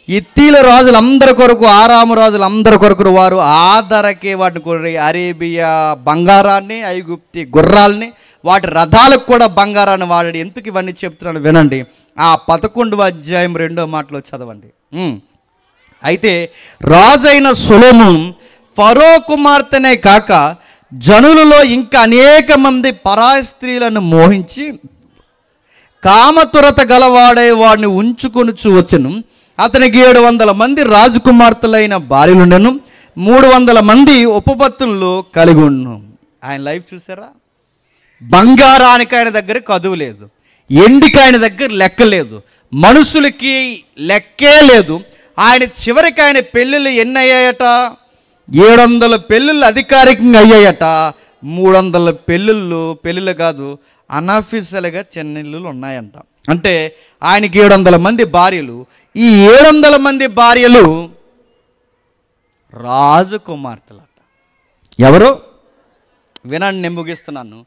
Speaker 1: ఇత్తీల రాజులందరి కొరకు, ఆరాము రాజులందరి కొరకు వారు ఆధారకే వాటిని కొరి. అరేబియా బంగారాన్ని, ఐగుప్తి గుర్రాలని, వాటి రథాలకు కూడా బంగారాన్ని వాడాడు. ఎందుకు ఇవన్నీ చెప్తున్నాను వినండి. ఆ 11వ అధ్యాయం 2వ మాటలో చదవండి. అయితే రాజైన సొలొమోను ఫరో కుమార్తెనే కాక జనులలో ఇంకా అనేక మంది పరాయి స్త్రీలను మోహించి కామతురత గలవాడే వాడిని ఉంచుకొనుచు వచ్చెను. అతనికి 700 మంది రాజకుమార్తెలైన భార్యలుండెను, 300 మంది ఉపపత్తులు కలిగి ఉన్ను. ఆయన లైఫ్ చూసారా? బంగారానికి ఆయన దగ్గర కదువు లేదు, ఎండికి ఆయన దగ్గర లెక్క లేదు, మనుషులకి లెక్కే లేదు. ఆయన చివరికి ఆయన పెళ్ళిళ్ళు ఎన్ని అయ్యాయట? 700 పెళ్ళిళ్ళు అధికారికంగా అయ్యాయట. 300 పెళ్ళిళ్ళు కాదు, అన్అఫీషియల్గా చెన్నెళ్ళు ఉన్నాయంట. అంటే ఆయనకి 700 మంది భార్యలు. ఈ 700 మంది భార్యలు రాజకుమార్తెలట. ఎవరు? వినండి, నేను ముగిస్తున్నాను.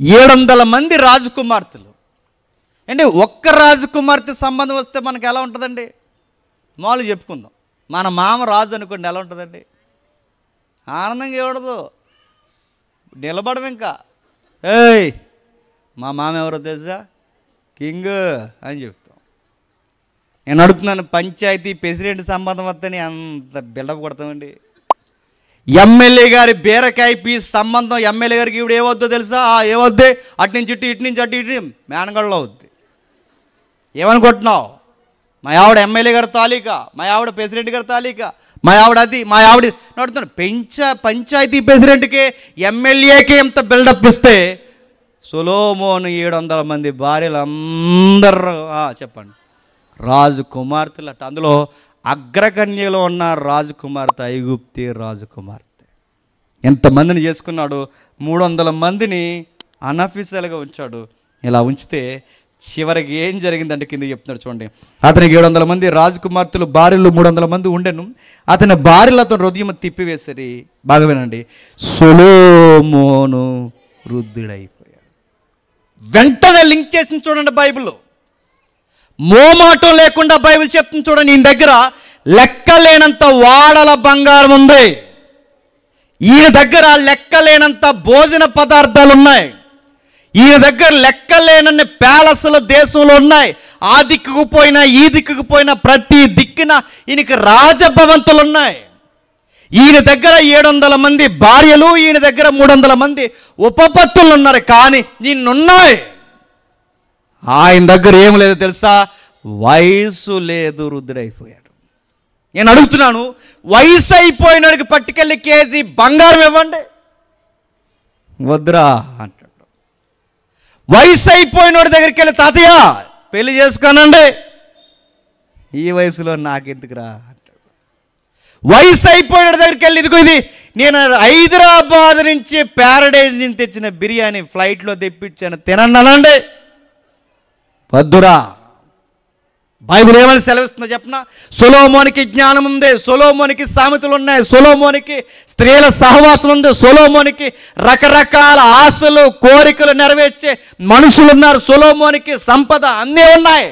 Speaker 1: 700 మంది రాజకుమార్తెలు. అంటే ఒక్క రాజకుమార్తె సంబంధం వస్తే మనకు ఎలా ఉంటుందండి? మామూలుగా చెప్పుకుందాం, మన మామ రాజు అనుకోండి, ఎలా ఉంటుందండి? ఆనందంగా ఇవ్వడదు, నిలబడం. ఇంకా ఏయ్ మా మామ ఎవరో తెలుసా, కింగ్ అని చెప్తాం. నేను అడుగుతున్నాను, పంచాయతీ ప్రెసిడెంట్ సంబంధం వస్తేనే అంత బిల్డప్ కొడతామండి. ఎమ్మెల్యే గారి బీరకాయ పీస్ సంబంధం ఎమ్మెల్యే గారికి ఇప్పుడు ఏమవుద్దో తెలుసా? ఏమవుద్ది, అటు నుంచి ఇటు నుంచి అటు ఇటు మేనగడలో అవుద్ది. ఏమనుకుంటున్నావు? మా ఆవిడ ఎమ్మెల్యే గారి తాలూకా, మా ఆవిడ ప్రెసిడెంట్ గారి తాలూకా, మా ఆవిడ అది, మా ఆవిడ నడుతున్నాను. పంచాయతీ ప్రెసిడెంట్కి ఎమ్మెల్యేకి ఎంత బిల్డప్ ఇస్తే సొలొమోను 700 మంది భార్యలు అందరూ చెప్పండి రాజకుమార్తెలు అట్ట. అందులో అగ్రకన్యలో ఉన్న రాజకుమార్తె ఐగుప్తి రాజకుమార్తె. ఎంతమందిని చేసుకున్నాడు? 300 మందిని అన్అఫీషియల్గా ఉంచాడు. ఇలా ఉంచితే చివరికి ఏం జరిగిందంటే కింద చెప్తున్నాడు చూడండి. అతనికి 700 మంది రాజకుమార్తెలు, భార్యలు 300 మంది ఉండెను. అతని భార్యలు అతను హృదయం తిప్పివేసరి. బాగా వినండి, సొలొమోను వృద్ధుడైపోయాడు. వెంటనే లింక్ చేసి చూడండి బైబిల్లో, మోమాటం లేకుండా బైబిల్ చెప్తుంది చూడండి. ఈయన దగ్గర లెక్కలేనంత వాడల బంగారం ఉంది, ఈయన దగ్గర లెక్కలేనంత భోజన పదార్థాలు ఉన్నాయి, ఈయన దగ్గర లెక్కలేనన్ని ప్యాలెస్లు దేశంలో ఉన్నాయి. ఆ దిక్కుకు పోయినా ఈ దిక్కుకు పోయినా ప్రతి దిక్కున ఈయనకి రాజభవంతులు ఉన్నాయి. ఈయన దగ్గర 700 మంది భార్యలు, ఈయన దగ్గర 300 మంది ఉపపత్తులు ఉన్నారు. కానీ ఈయనున్నాయి, ఆయన దగ్గర ఏం లేదు తెలుసా? వయసు లేదు, వృద్ధుడైపోయాడు. నేను అడుగుతున్నాను, వయసు అయిపోయినాడికి పట్టుకెళ్ళి కేజీ బంగారం ఇవ్వండి, వద్దురా అంటాడు. వయసు అయిపోయినోడి దగ్గరికి వెళ్ళి తాతయ్య పెళ్లి చేసుకోనండి, ఈ వయసులో నాకెందుకురా అంటాడు. వయసు అయిపోయిన దగ్గరికి వెళ్ళి ఇదిగో ఇది నేను హైదరాబాద్ నుంచి ప్యారడైజ్ నుంచి తెచ్చిన బిర్యానీ ఫ్లైట్లో తెప్పించాను తినన్నానండి. వద్దురా. బైబిల్ ఏమని సెలవిస్తుందో చెప్పనా? సొలొమోనుకి జ్ఞానం ఉంది, సొలొమోనుకి సామెతలు ఉన్నాయి, సొలొమోనుకి స్త్రీల సహవాసం ఉంది, సొలొమోనుకి రకరకాల ఆశలు కోరికలు నెరవేర్చే మనుషులు ఉన్నారు, సొలొమోనుకి సంపద అన్నీ ఉన్నాయి.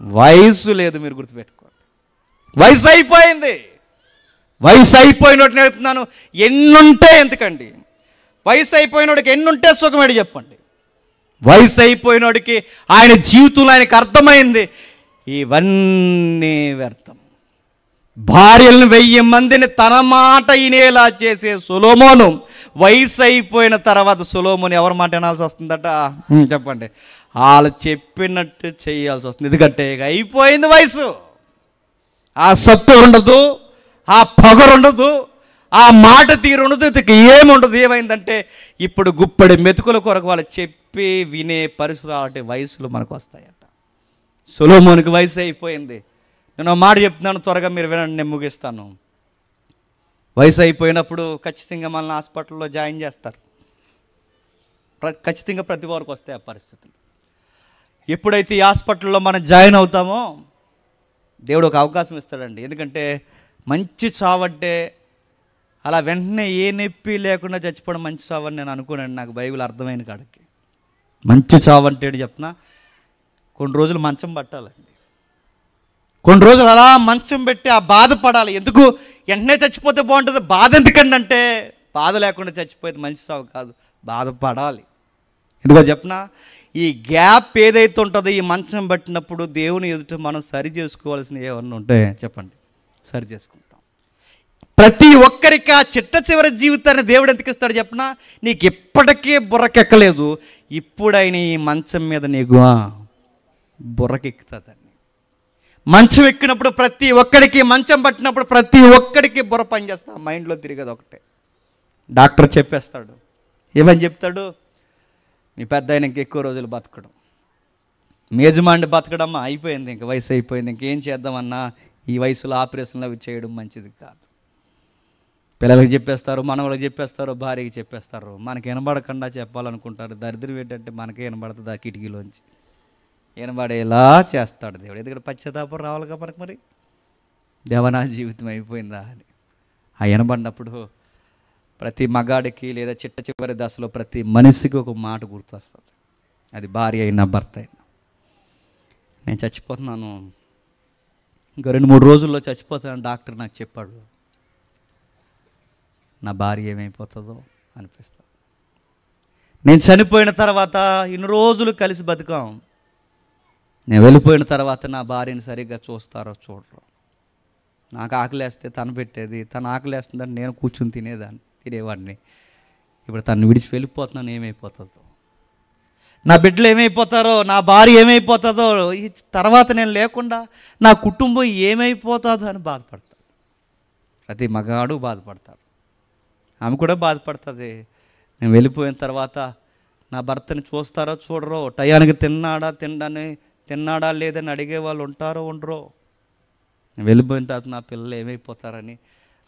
Speaker 1: వయసు లేదు. మీరు గుర్తుపెట్టుకోండి. వయసు అయిపోయింది. వయసు అయిపోయినట్టు నేర్పుతున్నాను. ఎన్నుంటే ఎందుకండి? వయసు అయిపోయినోడికి ఎన్నుంటే సుఖమేడి చెప్పండి. వయసు అయిపోయినోడికి ఆయన జీవితంలో ఆయనకు అర్థమైంది ఇవన్నీ వ్యర్థం. భార్యలను 1000 మందిని తన మాట వినేలా చేసే సొలొమోను వయసు అయిపోయిన తర్వాత సొలొమోను ఎవరి మాట వినాల్సి వస్తుందట చెప్పండి? వాళ్ళు చెప్పినట్టు చేయాల్సి వస్తుంది. ఎందుకంటే ఇక అయిపోయింది వయసు. ఆ సత్తు ఉండదు, ఆ పొగరు ఉండదు, ఆ మాట తీరు ఉండదు, ఇక ఏముండదు. ఏమైందంటే ఇప్పుడు గుప్పడి మెతుకుల కొరకు వాళ్ళు చెప్పి వినే పరిస్థితి వయసులో మనకు వస్తాయట. సొలొమోనుకి వయసు అయిపోయింది. నేను ఒక మాట చెప్తున్నాను, త్వరగా మీరు వినండి, నేను ముగిస్తాను. వయసు అయిపోయినప్పుడు ఖచ్చితంగా మనల్ని హాస్పిటల్లో జాయిన్ చేస్తారు. ఖచ్చితంగా ప్రతి వారికి వస్తాయి ఆ పరిస్థితులు. ఎప్పుడైతే ఈ హాస్పిటల్లో మనం జాయిన్ అవుతామో దేవుడు ఒక అవకాశం ఇస్తాడండి. ఎందుకంటే మంచి చావంటే అలా వెంటనే ఏ నొప్పి లేకుండా చచ్చిపోవడం మంచి చావు అని నేను అనుకోనండి. నాకు బైబిల్ అర్థమైన కాడికి మంచి చావు అంటే చెప్తున్నా, కొన్ని రోజులు మంచం పట్టాలండి. కొన్ని రోజులు అలా మంచం పెట్టి ఆ బాధపడాలి. ఎందుకు వెంటనే చచ్చిపోతే బాగుంటుంది? బాధ ఎందుకండి అంటే బాధ లేకుండా చచ్చిపోయేది మంచి చావు కాదు, బాధపడాలి. ఎందుకో చెప్పనా, ఈ గ్యాప్ ఏదైతే ఉంటుందో ఈ మంచం పట్టినప్పుడు దేవుని ఎదుట మనం సరి చేసుకోవాల్సినవి ఏమన్నా ఉంటే చెప్పండి, సరి చేసుకుంటాం. ప్రతి ఒక్కరికి ఆ చిట్ట చివరి జీవితాన్ని దేవుడు ఎందుకు ఇస్తాడు చెప్పనా? నీకు ఎప్పటికీ బుర్రకెక్కలేదు, ఇప్పుడైనా ఈ మంచం మీద నీకు బుర్రకెక్కుతుందని. మంచం ఎక్కినప్పుడు ప్రతి ఒక్కడికి, మంచం పట్టినప్పుడు ప్రతి ఒక్కడికి బుర్ర పనిచేస్తా, మైండ్లో తిరిగేది ఒకటే. డాక్టర్ చెప్పేస్తాడు, ఏమని చెప్తాడు? మీ పెద్ద ఆయన ఇంకెక్కువ రోజులు బతకడం, మీ యజమాని బతకడమ్మా అయిపోయింది, ఇంక వయసు అయిపోయింది, ఇంకేం చేద్దామన్నా ఈ వయసులో ఆపరేషన్లు అవి చేయడం మంచిది కాదు. పిల్లలకి చెప్పేస్తారు, మనవలకు చెప్పేస్తారు, భార్యకి చెప్పేస్తారు. మనకి వినబడకుండా చెప్పాలనుకుంటారు. దరిద్రం ఏంటంటే మనకే వినబడుతుంది ఆ కిటికీలోంచి, వినబడేలా చేస్తాడు దేవుడు. ఎందుకంటే పశ్చాత్తాపం రావాలిగా మనకు. మరి దేవనా జీవితం అయిపోయిందా అని ఆ వినబడినప్పుడు ప్రతి మగాడికి లేదా చిట్ట చివరి దశలో ప్రతి మనిషికి ఒక మాట గుర్తొస్తుంది. అది భార్య అయినా భర్త అయినా, నేను చచ్చిపోతున్నాను, ఇంకో 2-3 రోజుల్లో చచ్చిపోతాను డాక్టర్ నాకు చెప్పాడు, నా భార్య ఏమైపోతుందో అనిపిస్తుంది. నేను చనిపోయిన తర్వాత ఇన్ని రోజులు కలిసి బతికాం, నేను వెళ్ళిపోయిన తర్వాత నా భార్యని సరిగ్గా చూస్తారో చూడరు. నాకు ఆకలేస్తే తను పెట్టేది, తను ఆకలేస్తుందని నేను కూర్చుని తినేవాడిని. ఇప్పుడు తను విడిచి వెళ్ళిపోతున్నాను, ఏమైపోతుందో, నా బిడ్డలు ఏమైపోతారో, నా భార్య ఏమైపోతుందో, ఈ తర్వాత నేను లేకుండా నా కుటుంబం ఏమైపోతుందో అని బాధపడతాడు. ప్రతి మగాడు బాధపడతాడు, ఆమె కూడా బాధపడుతుంది. నేను వెళ్ళిపోయిన తర్వాత నా భర్తని చూస్తారో చూడరో, టయానికి తిన్నాడా లేదని అడిగే వాళ్ళు ఉంటారో ఉండరో, నేను వెళ్ళిపోయిన తర్వాత నా పిల్లలు ఏమైపోతారని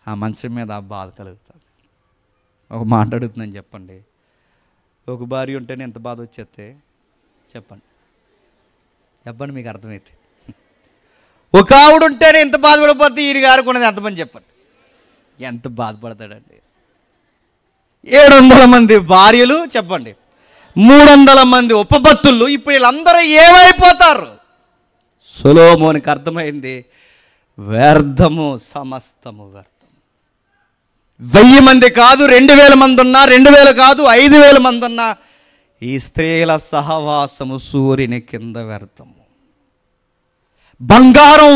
Speaker 1: ఆ మంచం మీద ఆ బాధ కలుగుతుంది. ఒక మాట అడుగుతుందని చెప్పండి, ఒక భార్య ఉంటేనే ఎంత బాధ వచ్చేస్తే చెప్పండి మీకు అర్థమైతే. ఒక ఆవిడ ఉంటేనే ఎంత బాధపడిపోతే ఈయన గారుకున్నది ఎంతమంది చెప్పండి, ఎంత బాధపడతాడండి. 700 మంది భార్యలు చెప్పండి, 300 మంది ఉపపత్తులు, ఇప్పుడు వీళ్ళందరూ ఏమైపోతారు? సొలొమోనుకి అర్థమైంది, వ్యర్థము, సమస్తము వ్యర్థం. 1000 మంది కాదు, 2000 మంది ఉన్నా, 2000 కాదు, 5000 మంది ఉన్నా, ఈ స్త్రీల సహవాసము సూర్యుని కింద వ్యర్థము. బంగారం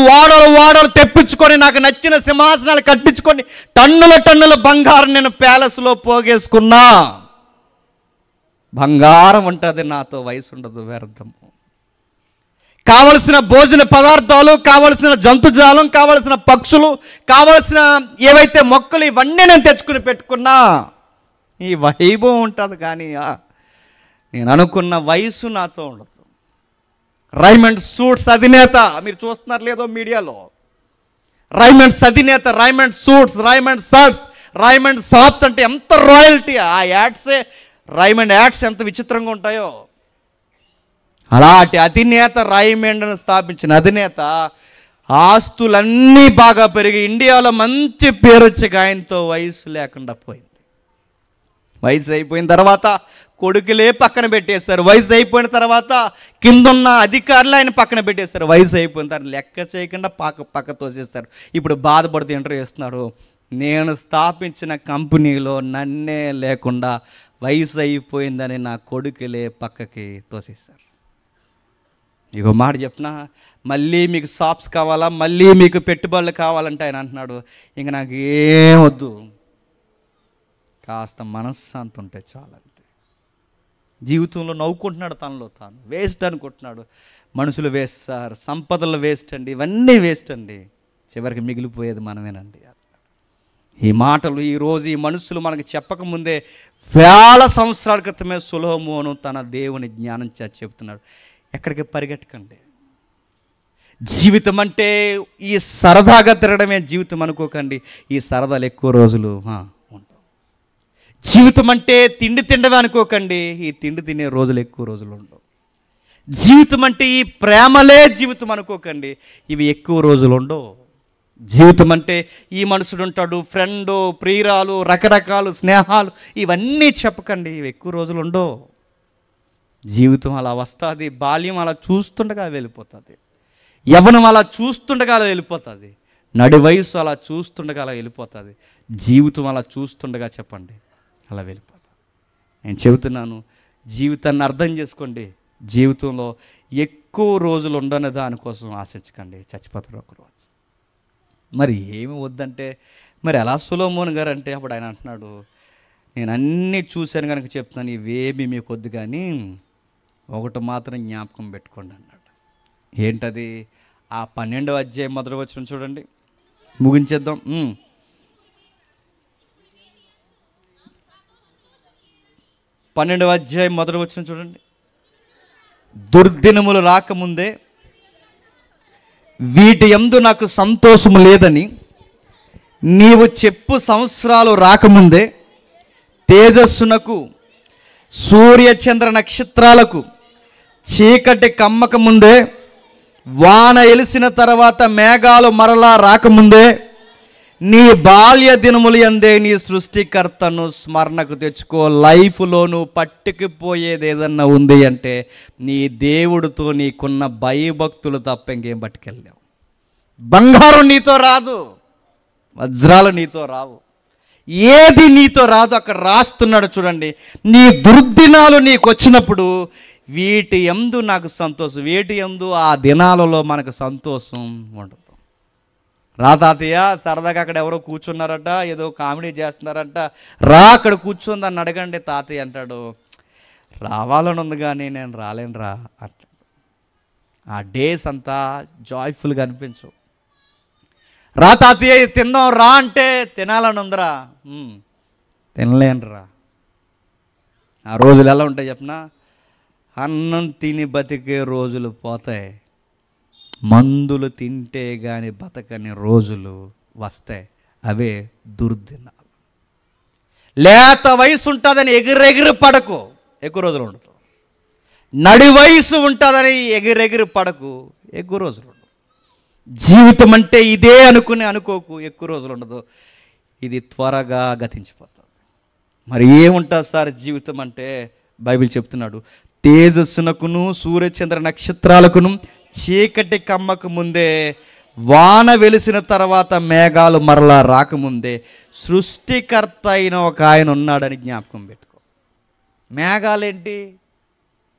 Speaker 1: వాడలు తెప్పించుకొని, నాకు నచ్చిన సింహాసనాలు కట్టించుకొని, టన్నుల బంగారం నేను ప్యాలెస్లో పోగేసుకున్నా, బంగారం ఉంటుంది నాతో, వయసు ఉండదు, వ్యర్థము. కావలసిన భోజన పదార్థాలు, కావలసిన జంతుజాలం, కావలసిన పక్షులు, కావలసిన ఏవైతే మొక్కలు, ఇవన్నీ నేను తెచ్చుకుని పెట్టుకున్నా, ఈ వైభవం ఉంటుంది కానీ నేను అనుకున్న వయసు నాతో ఉండదు. రైమండ్ సూట్స్ అధినేత, మీరు చూస్తున్నారు లేదో మీడియాలో, రైమండ్స్ అధినేత, Raymond suits, Raymond shirts, Raymond shops అంటే ఎంత రాయల్టీ. ఆ యాడ్సే, రైమండ్ యాడ్స్ ఎంత విచిత్రంగా ఉంటాయో. అలాంటి అధినేత, రైమండ్ను స్థాపించిన అధినేత, ఆస్తులన్నీ బాగా పెరిగి ఇండియాలో మంచి పేరు వచ్చాక ఆయనతో వయసు లేకుండా పోయింది. వయసు అయిపోయిన తర్వాత కొడుకులే పక్కన పెట్టేశారు. వయసు అయిపోయిన తర్వాత కిందున్న అధికారులు ఆయన పక్కన పెట్టేశారు. వయసు అయిపోయిన తర్వాత లెక్క చేయకుండా పక్క తోసేస్తారు. ఇప్పుడు బాధపడుతూ ఇంటర్వ్యూ చేస్తున్నారు, నేను స్థాపించిన కంపెనీలో నన్నే లేకుండా వయసు అయిపోయిందని నా కొడుకులే పక్కకి తోసేశారు. ఇగో మాట చెప్పిన, మళ్ళీ మీకు షాప్స్ కావాలా, మళ్ళీ మీకు పెట్టుబడులు కావాలంటే ఆయన అంటున్నాడు, ఇంక నాకు ఏం వద్దు, కాస్త మనశ్శాంతి ఉంటే చాలంతే. జీవితంలో నవ్వుకుంటున్నాడు, తనలో తాను వేస్ట్ అనుకుంటున్నాడు. మనుషులు వేస్ట్ సార్, సంపదలు వేస్ట్ అండి, ఇవన్నీ వేస్ట్ అండి, చివరికి మిగిలిపోయేది మనమేనండి. ఈ మాటలు ఈరోజు ఈ మనుషులు మనకు చెప్పకముందే వేల సంవత్సరాల క్రితమే సొలొమోను తన దేవుని జ్ఞానం చేత చెబుతున్నాడు. ఎక్కడికి పరిగెట్టకండి. జీవితం అంటే ఈ సరదాగా తిరగడమే జీవితం అనుకోకండి. ఈ సరదాలు ఎక్కువ రోజులు ఉంటాయి. జీవితం అంటే తిండి తినడమే అనుకోకండి. ఈ తిండి తినే రోజులు ఎక్కువ రోజులు ఉండవు. జీవితం అంటే ఈ ప్రేమలే జీవితం అనుకోకండి. ఇవి ఎక్కువ రోజులు ఉండవు. జీవితం అంటే ఈ మనుషుడు ఉంటాడు, ఫ్రెండు, ప్రియురాలు, రకరకాలు స్నేహాలు, ఇవన్నీ చెప్పకండి, ఇవి ఎక్కువ రోజులు ఉండవు. జీవితం అలా వస్తుంది. బాల్యం అలా చూస్తుండగా వెళ్ళిపోతుంది. యవ్వనం అలా చూస్తుండగా అలా వెళ్ళిపోతుంది. నడి వయసు అలా చూస్తుండగా అలా వెళ్ళిపోతుంది. జీవితం అలా చూస్తుండగా చెప్పండి అలా వెళ్ళిపోతుంది. నేను చెబుతున్నాను, జీవితాన్ని అర్థం చేసుకోండి. జీవితంలో ఎక్కువ రోజులు ఉండని దానికోసం ఆశించకండి, చచ్చిపోతారు ఒకరోజు. మరి ఏమి వద్దంటే మరి ఎలా సొలొమోను గారు అంటే, అప్పుడు ఆయన అంటున్నాడు, నేను అన్నీ చూశాను కనుక చెప్తున్నాను, ఇవేమి మీకు వద్దు, కానీ ఒకటి మాత్రం జ్ఞాపకం పెట్టుకోండి అన్నాడు. ఏంటది? ఆ 12వ అధ్యాయం మొదటి వచనం చూడండి, ముగించేద్దాం. 12వ అధ్యాయం మొదటి వచనం చూడండి. దుర్దినములు రాకముందే వీటి యందు నాకు సంతోషము లేదని నీవు చెప్పు సంవత్సరాలు రాకముందే తేజస్సునకు, సూర్యచంద్ర నక్షత్రాలకు చీకటి కమ్మక ముందే, వాన ఎలిసిన తర్వాత మేఘాలు మరలా రాకముందే, నీ బాల్య దినములు యందే నీ సృష్టికర్తను స్మరణకు తెచ్చుకో. లైఫ్లోను పట్టుకుపోయేది ఏదన్నా ఉంది అంటే నీ దేవుడితో నీకున్న భయభక్తులు తప్ప ఇంకేం పట్టుకెళ్ళావు. బంగారం నీతో రాదు, వజ్రాలు నీతో రావు, ఏది నీతో రాదు. అక్కడ రాస్తున్నాడు చూడండి, నీ దుర్దినాలు నీకు వచ్చినప్పుడు వీటి యందు నాకు సంతోషం. వీటి యందు ఆ దినాలలో మనకు సంతోషం ఉండదు. రా తాతయ్య, సరదాగా అక్కడ ఎవరో కూర్చున్నారట, ఏదో కామెడీ చేస్తున్నారట, రా అక్కడ కూర్చుందని అడగండి. తాతయ్య అంటాడు, రావాలని ఉంది కానీ నేను రాలేను రా అంటాడు. ఆ డేస్ అంతా జాయ్ఫుల్గా అనిపించవు. రా తాతయ్య తిందాం రా అంటే తినాలని ఉందిరా, తినలేనురా. ఆ రోజులు ఎలా ఉంటాయి చెప్పనా? అన్నం తిని బతికే రోజులు పోతాయి, మందులు తింటే కానీ బతకని రోజులు వస్తాయి. అవే దుర్దినాలు. లేత వయసు ఉంటుందని ఎగిరెగిరి పడకు, ఎక్కువ రోజులు ఉండదు. నడి వయసు ఉంటుందని ఎగిరెగిరి పడకు, ఎక్కువ రోజులు ఉండదు. జీవితం అంటే ఇదే అనుకోకు, ఎక్కువ రోజులు ఉండదు. ఇది త్వరగా గతించిపోతుంది. మరి ఏముంటుంది సార్ జీవితం అంటే? బైబిల్ చెప్తున్నాడు, తేజస్సునకును సూర్యచంద్ర నక్షత్రాలకును చీకటి కమ్మకు ముందే, వాన వెలిసిన తర్వాత మేఘాలు మరలా రాకముందే సృష్టికర్త అయిన ఒక ఆయన ఉన్నాడని జ్ఞాపకం పెట్టుకో. మేఘాలేంటి?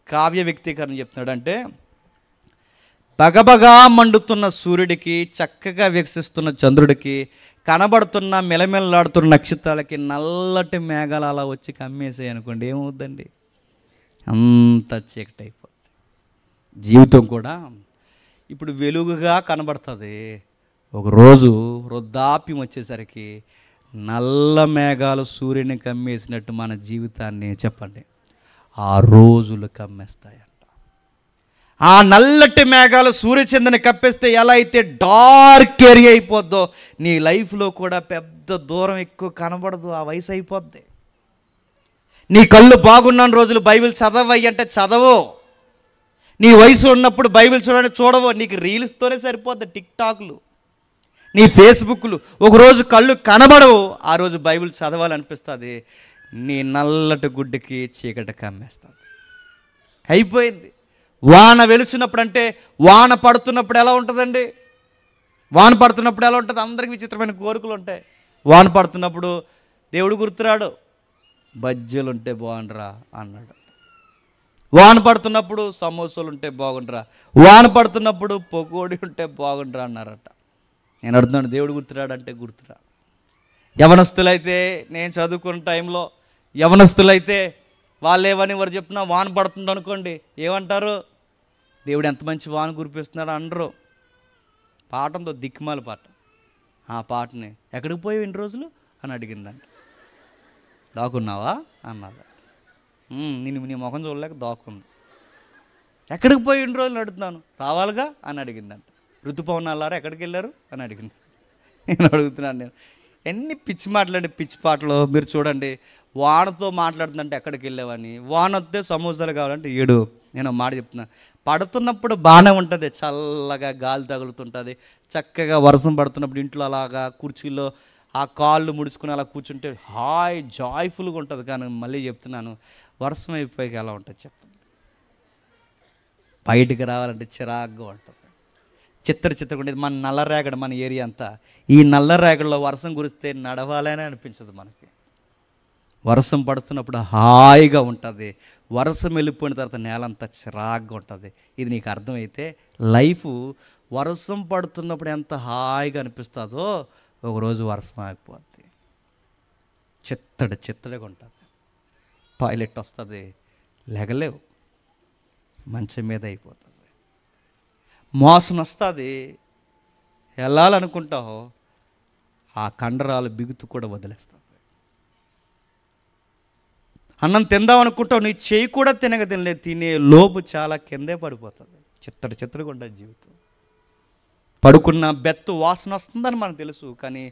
Speaker 1: కావ్య వ్యక్తీకరణ చెప్తున్నాడు. అంటే బగబగా మండుతున్న సూర్యుడికి, చక్కగా వికసిస్తున్న చంద్రుడికి, కనబడుతున్న మెలమెల్లాడుతున్న నక్షత్రాలకి నల్లటి మేఘాలు అలా వచ్చి కమ్మేసాయి అనుకోండి, ఏమవుద్దండి? అంత చీకటి అయిపోతుంది. జీవితం కూడా ఇప్పుడు వెలుగుగా కనబడుతుంది, ఒకరోజు వృద్ధాప్యం వచ్చేసరికి నల్ల మేఘాలు సూర్యుని కమ్మేసినట్టు మన జీవితాన్ని చెప్పండి ఆ రోజులు కమ్మేస్తాయంట. ఆ నల్లటి మేఘాలు సూర్యచంద్రుని కప్పేస్తే ఎలా అయితే డార్క్ ఏరియా అయిపోద్దో, నీ లైఫ్లో కూడా పెద్ద దూరం ఎక్కువ కనబడదు, ఆ వయసు అయిపోద్ది. నీ కళ్ళు బాగున్న రోజులు బైబిల్ చదవయ్యి అంటే చదవు. నీ వయసు ఉన్నప్పుడు బైబిల్ చూడవు. నీకు రీల్స్తోనే సరిపోద్ది, టిక్ టాక్లు, నీ ఫేస్బుక్లు. ఒకరోజు కళ్ళు కనబడవు, ఆ రోజు బైబిల్ చదవాలనిపిస్తుంది. నీ నల్లటి గుడ్డికి చీకటి కమ్మేస్తుంది, అయిపోయింది. వాన వెలుచున్నప్పుడు అంటే వాన పడుతున్నప్పుడు ఎలా ఉంటుందండి? వాన పడుతున్నప్పుడు ఎలా ఉంటుంది? అందరికీ విచిత్రమైన కోరికలు ఉంటాయి. వాన పడుతున్నప్పుడు దేవుడు గుర్తురాడు, బజ్జీలు ఉంటే బాగుండరా అన్నాడు. వాన పడుతున్నప్పుడు సమోసాలు ఉంటే బాగుండరా, వాన పడుతున్నప్పుడు పకోడీ ఉంటే బాగుండరా అన్నారట. నేను అడుగుతున్నాను, దేవుడు గుర్తురాడు అంటే గుర్తురా. యవనస్తులైతే, నేను చదువుకున్న టైంలో యవనస్తులైతే వాళ్ళు ఏమని వారు చెప్తున్నా, వాన పడుతుంది అనుకోండి, ఏమంటారు? దేవుడు ఎంత మంచి వాన కురిపిస్తున్నాడు అనరు. పాట ఉందో, దిక్కుమాల పాట. ఆ పాటని ఎక్కడికి పోయావు ఇన్ని రోజులు అని అడిగిందంట. దాక్కున్నావా అన్నది. నీ ముఖం చూడలేక దాక్కుంది. ఎక్కడికి పోయి ఇన్ని రోజులు అడుగుతున్నాను, రావాలిగా అని అడిగిందంట. ఋతుపవనాలారా ఎక్కడికి వెళ్ళారు అని అడిగింది. నేను అడుగుతున్నాను, ఎన్ని పిచ్చి మాటలండి, పిచ్చి పాటలు. మీరు చూడండి, వానతో మాట్లాడుతుందంటే ఎక్కడికి వెళ్ళావని, వాన వస్తే సమోసాలు కావాలంటే ఏడు. నేను మాట చెప్తున్నా, పడుతున్నప్పుడు బాగానే ఉంటుంది, చల్లగా గాలి తగులుతుంటుంది, చక్కగా వర్షం పడుతున్నప్పుడు ఇంట్లో అలాగా కుర్చీలో ఆ కాళ్ళు ముడుచుకుని అలా కూర్చుంటే హాయ్ జాయ్ఫుల్గా ఉంటుంది. కానీ మళ్ళీ చెప్తున్నాను, వర్షం అయిపోయాక ఎలా ఉంటుంది చెప్పండి? బయటికి రావాలంటే చిరాగ్గా ఉంటుంది, చిత్తగా ఉండేది. మన నల్లరేగడ, మన ఏరియా అంతా ఈ నల్లరేగడలో వర్షం కురిస్తే నడవాలనే అనిపించదు మనకి. వర్షం పడుతున్నప్పుడు హాయిగా ఉంటుంది, వర్షం వెళ్ళిపోయిన తర్వాత నేలంతా చిరాగ్గా ఉంటుంది. ఇది నీకు అర్థమైతే లైఫ్ వర్షం పడుతున్నప్పుడు ఎంత హాయిగా అనిపిస్తుందో, ఒకరోజు వర్షం ఆగిపోద్ది, చిత్తడిగా ఉంటుంది. టాయిలెట్ వస్తుంది, లెగలేవు, మంచం మీద అయిపోతుంది. మోసం వస్తుంది, వెళ్ళాలనుకుంటావు, ఆ కండరాలు బిగుతు కూడా వదిలేస్తుంది. అన్నం తిందాం అనుకుంటావు, నీ చేయి కూడా తినే లోపు చాలా కిందే పడిపోతుంది. చిత్తడిగా ఉంటుంది జీవితం. పడుకున్న బెత్తు వాసన వస్తుందని మనకు తెలుసు, కానీ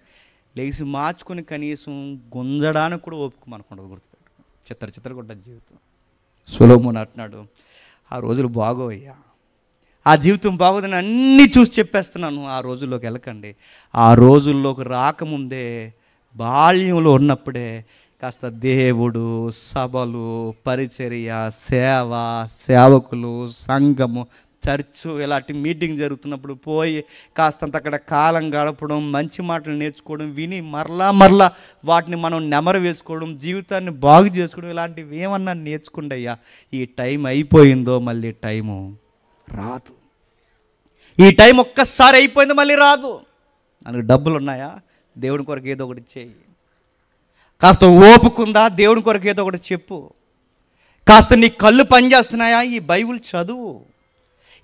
Speaker 1: లేచి మార్చుకుని కనీసం గుంజడానికి కూడా ఓపిక మనకు ఉండదు. గుర్తుపెట్టుకో, చిత్తడిగా ఉంటుంది జీవితం. సొలొమోను అంటున్నాడు, ఆ రోజులు బాగోయ్యా, ఆ జీవితం బాగోదని అన్నీ చూసి చెప్పేస్తున్నాను. ఆ రోజుల్లోకి వెళ్ళకండి. ఆ రోజుల్లోకి రాకముందే, బాల్యంలో ఉన్నప్పుడే కాస్త దేవుడు, సభలు, పరిచర్య, సేవ, సేవకులు, సంఘము, చర్చు ఇలాంటి మీటింగ్ జరుగుతున్నప్పుడు పోయి కాస్తంత అక్కడ కాలం గడపడం, మంచి మాటలు నేర్చుకోవడం, విని మరలా వాటిని మనం నెమరు వేసుకోవడం, జీవితాన్ని బాగు చేసుకోవడం, ఇలాంటివి ఏమన్నా నేర్చుకుంటే అయ్యా, ఈ టైం అయిపోయిందో మళ్ళీ టైము రాదు. ఈ టైం ఒక్కసారి అయిపోయింది, మళ్ళీ రాదు. మనకు డబ్బులు ఉన్నాయా, దేవుని కొరకు ఏదో ఒకటి చేయి. కాస్త ఓపుకుందా, దేవుని కొరకు ఏదో ఒకటి చెప్పు. కాస్త నీ కళ్ళు పనిచేస్తున్నాయా, ఈ బైబిల్ చదువు.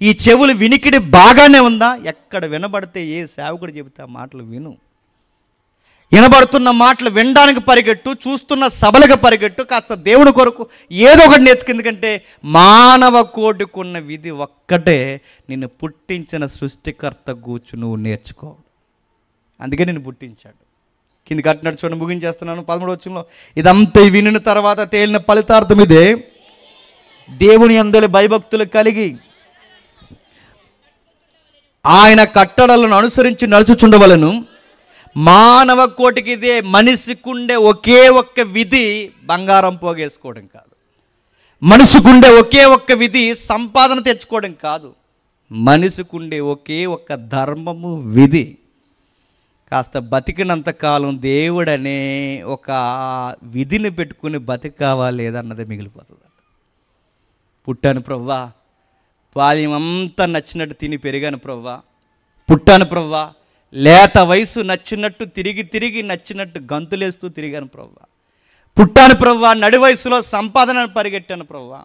Speaker 1: ఈ చెవులు వినికిడి బాగానే ఉందా, ఎక్కడ వినబడితే ఏ సేవకుడు చెబితే ఆ మాటలు విను. వినబడుతున్న మాటలు వినడానికి పరిగెట్టు, చూస్తున్న సభలకు పరిగెట్టు. కాస్త దేవుని కొరకు ఏదో ఒకటి నేర్చుకు. ఎందుకంటే మానవ కోటికున్న విధి ఒక్కటే, నిన్ను పుట్టించిన సృష్టికర్త గూర్చి నువ్వు నేర్చుకో. అందుకే నిన్ను పుట్టించాడు. కింది కట్టినట్టు చూడండి, ముగించేస్తున్నాను 13వ వచనంలో. ఇదంతా వినిన తర్వాత తేలిన ఫలితార్థం ఇదే, దేవుని యందు భయభక్తులు కలిగి ఆయన కట్టడలను అనుసరించి నడుచుచుండవలను. మానవ కోటికి ఇదే, మనిషికుండే ఒకే ఒక్క విధి బంగారం పోగేసుకోవడం కాదు. మనిషికుండే ఒకే ఒక్క విధి సంపాదన తెచ్చుకోవడం కాదు. మనిషికుండే ఒకే ఒక్క ధర్మము, విధి. కాస్త బతికినంత కాలం దేవుడనే ఒక విధిని పెట్టుకుని బతికావా లేదన్నది మిగిలిపోతుంది. పుట్టాను ప్రవ్వా, బాల్యం అంతా నచ్చినట్టు తిని పెరిగాను ప్రవ్వా. పుట్టాను ప్రవ్వా, లేత వయసు నచ్చినట్టు తిరిగి నచ్చినట్టు గంతులేస్తూ తిరిగాను ప్రవ్వా. పుట్టాను ప్రవ్వా, నడి వయసులో సంపాదనను పరిగెట్టాను ప్రవ్వా.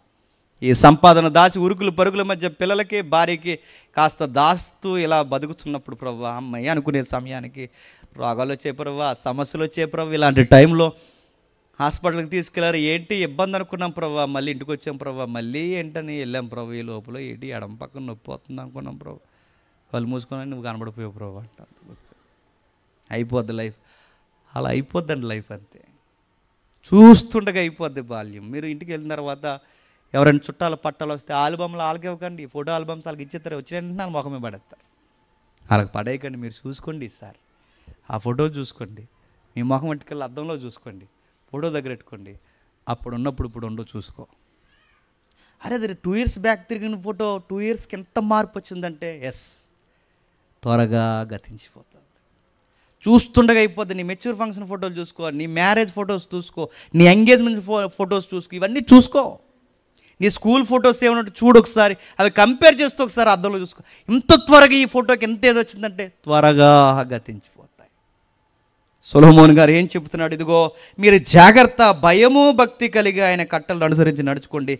Speaker 1: ఈ సంపాదన దాచి ఉరుకులు పరుగుల మధ్య పిల్లలకి, భార్యకి కాస్త దాస్తూ ఇలా బతుకుతున్నప్పుడు ప్రవ్వా, అమ్మయ్య అనుకునే సమయానికి రోగాలు వచ్చే ప్రవ్వా, సమస్యలు వచ్చే ప్రవ్వా. ఇలాంటి టైంలో హాస్పిటల్కి తీసుకెళ్ళారు. ఏంటి ఇబ్బంది అనుకున్నాం ప్రభా, మళ్ళీ ఇంటికి వచ్చాం ప్రభా, మళ్ళీ ఏంటని వెళ్ళాం ప్రభు. ఈ లోపల ఏంటి ఎడమ పక్కన నొప్పి వస్తుంది అనుకున్నాం ప్రభు. కళ్ళు మూసుకొని నువ్వు కనబడిపోయావు ప్రభు అంట. అయిపోద్ది లైఫ్. అలా అయిపోద్దండి లైఫ్, అంతే. చూస్తుండగా అయిపోద్ది బాల్యం. మీరు ఇంటికి వెళ్ళిన తర్వాత ఎవరైనా చుట్టాలు పట్టాలు వస్తే ఆల్బమ్లు వాళ్ళకి ఇవ్వకండి, ఫోటో ఆల్బమ్స్ వాళ్ళకి ఇచ్చేస్తారు. వచ్చిన వెంటనే వాళ్ళ ముఖమే పడేస్తారు. వాళ్ళకి పడేయకండి, మీరు చూసుకోండి. ఈసారి ఆ ఫోటో చూసుకోండి, మీ ముఖం పట్టుకెళ్ళి అద్దంలో చూసుకోండి, ఫోటో దగ్గర పెట్టుకోండి. అప్పుడు ఉన్నప్పుడు ఇప్పుడు ఉండో చూసుకో. అరే అది 2 years బ్యాక్ తిరిగిన ఫోటో 2 yearsకి ఎంత మార్పు వచ్చిందంటే ఎస్, త్వరగా గతించిపోతుంది. చూస్తుండగా అయిపోద్ది. నీ మెచ్యూర్ ఫంక్షన్ ఫోటోలు చూసుకో, నీ మ్యారేజ్ ఫొటోస్ చూసుకో, నీ ఎంగేజ్మెంట్ ఫొటోస్ చూసుకో, ఇవన్నీ చూసుకో. నీ స్కూల్ ఫొటోస్ ఏమన్నట్టు చూడు ఒకసారి, అవి కంపేర్ చేస్తూ ఒకసారి అద్దంలో చూసుకో. ఇంత త్వరగా ఈ ఫోటోకి ఎంత ఏదో వచ్చిందంటే త్వరగా గతించిపోతాయి. సొలొమోను గారు ఏం చెబుతున్నాడు? ఇదిగో మీరు జాగ్రత్త, భయము భక్తి కలిగి ఆయన కట్టలను అనుసరించి నడుచుకోండి.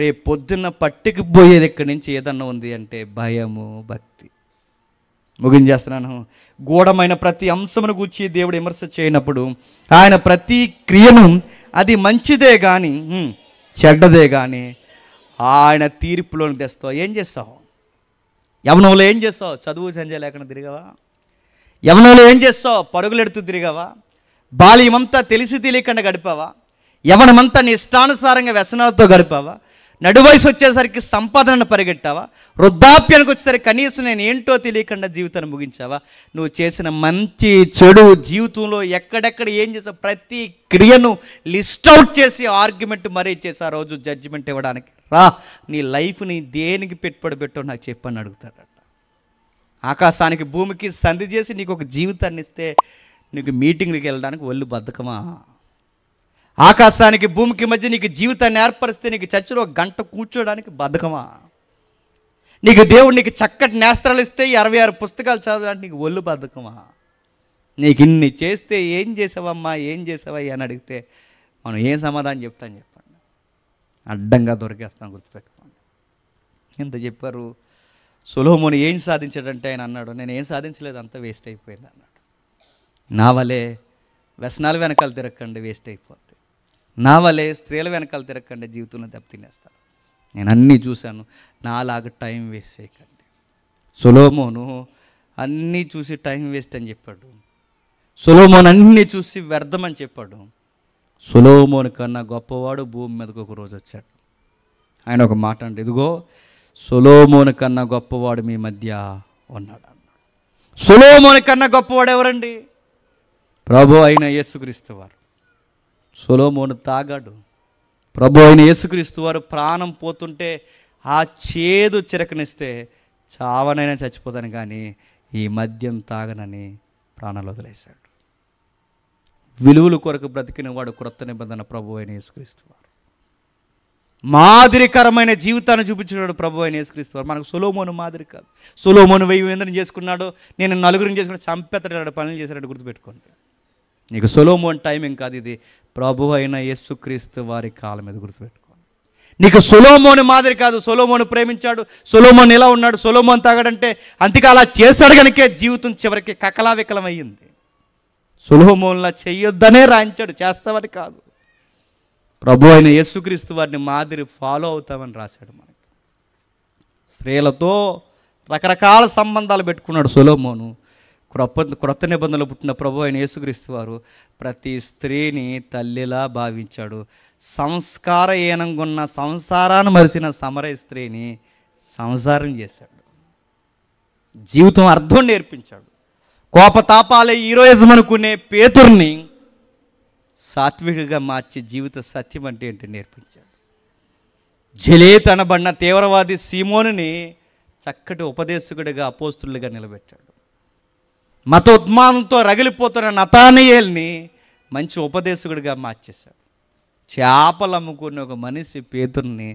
Speaker 1: రేపు పొద్దున్న పట్టుకుపోయేది ఇక్కడి నుంచి ఏదన్నా ఉంది అంటే భయము భక్తి. ముగించేస్తున్నాను. గూఢమైన ప్రతి అంశమును గూర్చి దేవుడు విమర్శ చేయనప్పుడు ఆయన ప్రతి క్రియను అది మంచిదే కానీ చెడ్డదే కానీ ఆయన తీర్పులోకి తెస్తావు. ఏం చేస్తావు? యవనంలో ఏం చేస్తావు? చదువు సంజయ్ లేకుండా తిరిగావా? యవనంలో ఏం చేస్తావు? పరుగులెడుతూ తిరిగావా? బాల్యమంతా తెలిసి తెలియకుండా గడిపావా? యవనమంతా నీ ఇష్టానుసారంగా వ్యసనాలతో గడిపావా? నడు వయసు వచ్చేసరికి సంపాదనను పరిగెట్టావా? వృద్ధాప్యానికి వచ్చేసరికి కనీసం నేను ఏంటో తెలియకుండా జీవితాన్ని ముగించావా? నువ్వు చేసిన మంచి చెడు జీవితంలో ఎక్కడెక్కడ ఏం చేసావు ప్రతి క్రియను లిస్ట్ అవుట్ చేసి ఆర్గ్యుమెంట్ మరీ చేసి ఆ రోజు జడ్జిమెంట్ ఇవ్వడానికి రా. నీ లైఫ్ని దేనికి పెట్టుబడి పెట్టో నాకు చెప్పని అడుగుతాడట. ఆకాశానికి భూమికి సంధి చేసి నీకు ఒక జీవితాన్ని ఇస్తే నీకు మీటింగ్కి వెళ్ళడానికి ఒళ్ళు బద్ధకమా? ఆకాశానికి భూమికి మధ్య నీకు జీవితాన్ని ఏర్పరిస్తే నీకు చర్చిలో 1 గంట కూర్చోడానికి బద్ధకమా? నీకు దేవుడు నీకు చక్కటి నేస్త్రాలు ఇస్తే 66 పుస్తకాలు చదవడానికి నీకు ఒళ్ళు బద్ధకమా? నీకు ఇన్ని చేస్తే ఏం చేసావమ్మా, ఏం చేసావా అని అడిగితే మనం ఏం సమాధానం చెప్తాను చెప్పండి? అడ్డంగా దొరికేస్తాం, గుర్తుపెట్టుకోండి. ఇంత చెప్పారు. సొలొమోను ఏం సాధించాడంటే ఆయన అన్నాడు, నేను ఏం సాధించలేదు, అంతా వేస్ట్ అయిపోయింది అన్నాడు. నా వలే వ్యసనాలు వెనకాల తిరగకండి, వేస్ట్ అయిపోద్ది. నా వలే స్త్రీల వెనకాల తిరగకండి, జీవితంలో దెబ్బతినేస్తారు. నేను అన్నీ చూశాను, నాలాగా టైం వేస్ట్ చేయకండి. సొలొమోను అన్నీ చూసి టైం వేస్ట్ అని చెప్పాడు. సొలొమోను అన్నీ చూసి వ్యర్థమని చెప్పాడు. సొలొమోను కన్నా గొప్పవాడు భూమి మీదకి ఒక రోజు వచ్చాడు. ఆయన ఒక మాట అంటే, ఇదిగో సొలొమోను కన్నా గొప్పవాడు మీ మధ్య ఉన్నాడు అన్నాడు. సొలొమోను కన్నా గొప్పవాడు ఎవరండి? ప్రభు అయిన యేసుక్రీస్తు వారు. సొలొమోను తాగాడు. ప్రభు అయిన యేసుక్రీస్తు వారు ప్రాణం పోతుంటే ఆ చేదు చిరకనిస్తే చావనైనా చచ్చిపోతాను కానీ ఈ మద్యం తాగనని ప్రాణాలు వదిలేశాడు. విలువల కొరకు బ్రతికిన వాడు క్రొత్త నిబంధన ప్రభు అయిన యేసుక్రీస్తు వారు. మాదిరికరమైన జీవితాన్ని చూపించినాడు ప్రభు అయిన యేసుక్రీస్తు వారు. మనకు సొలొమోను మాదిరి కాదు. సొలొమోను 1000 మందిని చేసుకున్నాడు, నేను 4 చేసుకున్నాడు, చంపెత్తడాడు, పనులు చేశాడు. గుర్తుపెట్టుకోండి. నీకు సొలొమోను టైమింగ్ కాదు ఇది, ప్రభు అయిన యేసుక్రీస్తు వారి కాలం మీద. గుర్తుపెట్టుకోండి. నీకు సొలొమోను మాదిరి కాదు. సొలొమోను ప్రేమించాడు, సొలొమోను ఎలా ఉన్నాడు, సొలొమోను తాగాడంటే అందుకే అలా చేశాడు కనుకే జీవితం చివరికి కకలావికలం అయ్యింది. సొలొమోనులా చెయ్యొద్దనే రాయించాడు, చేస్తామని కాదు. ప్రభు అయిన యేసుక్రీస్తు వారిని మాదిరి ఫాలో అవుతామని రాశాడు మనకి. స్త్రీలతో రకరకాల సంబంధాలు పెట్టుకున్నాడు సొలొమోను. క్రొత్త నిబంధనలో పుట్టిన ప్రభు అయిన యేసుక్రీస్తు వారు ప్రతి స్త్రీని తల్లిలా భావించాడు. సంస్కారహీనంగా ఉన్న సంసారాన్ని మరిచిన సమరయ స్త్రీని సంసారం చేశాడు. జీవితం అర్థం నేర్పించాడు. కోపతాపాలే హీరోయిజం అనుకునే పేతుర్ని సాత్వికుడిగా మార్చి జీవిత సత్యం అంటే ఏంటి నేర్పించాడు. జలేత్ అనబడిన తీవ్రవాది సీమోనుని చక్కటి ఉపదేశకుడిగా అపోస్తులుగా నిలబెట్టాడు. మత ఉద్మానంతో రగిలిపోతున్న నతానియేల్ని మంచి ఉపదేశకుడిగా మార్చేశాడు. చేపలు అమ్ముకున్న ఒక మనిషి పేతుర్ని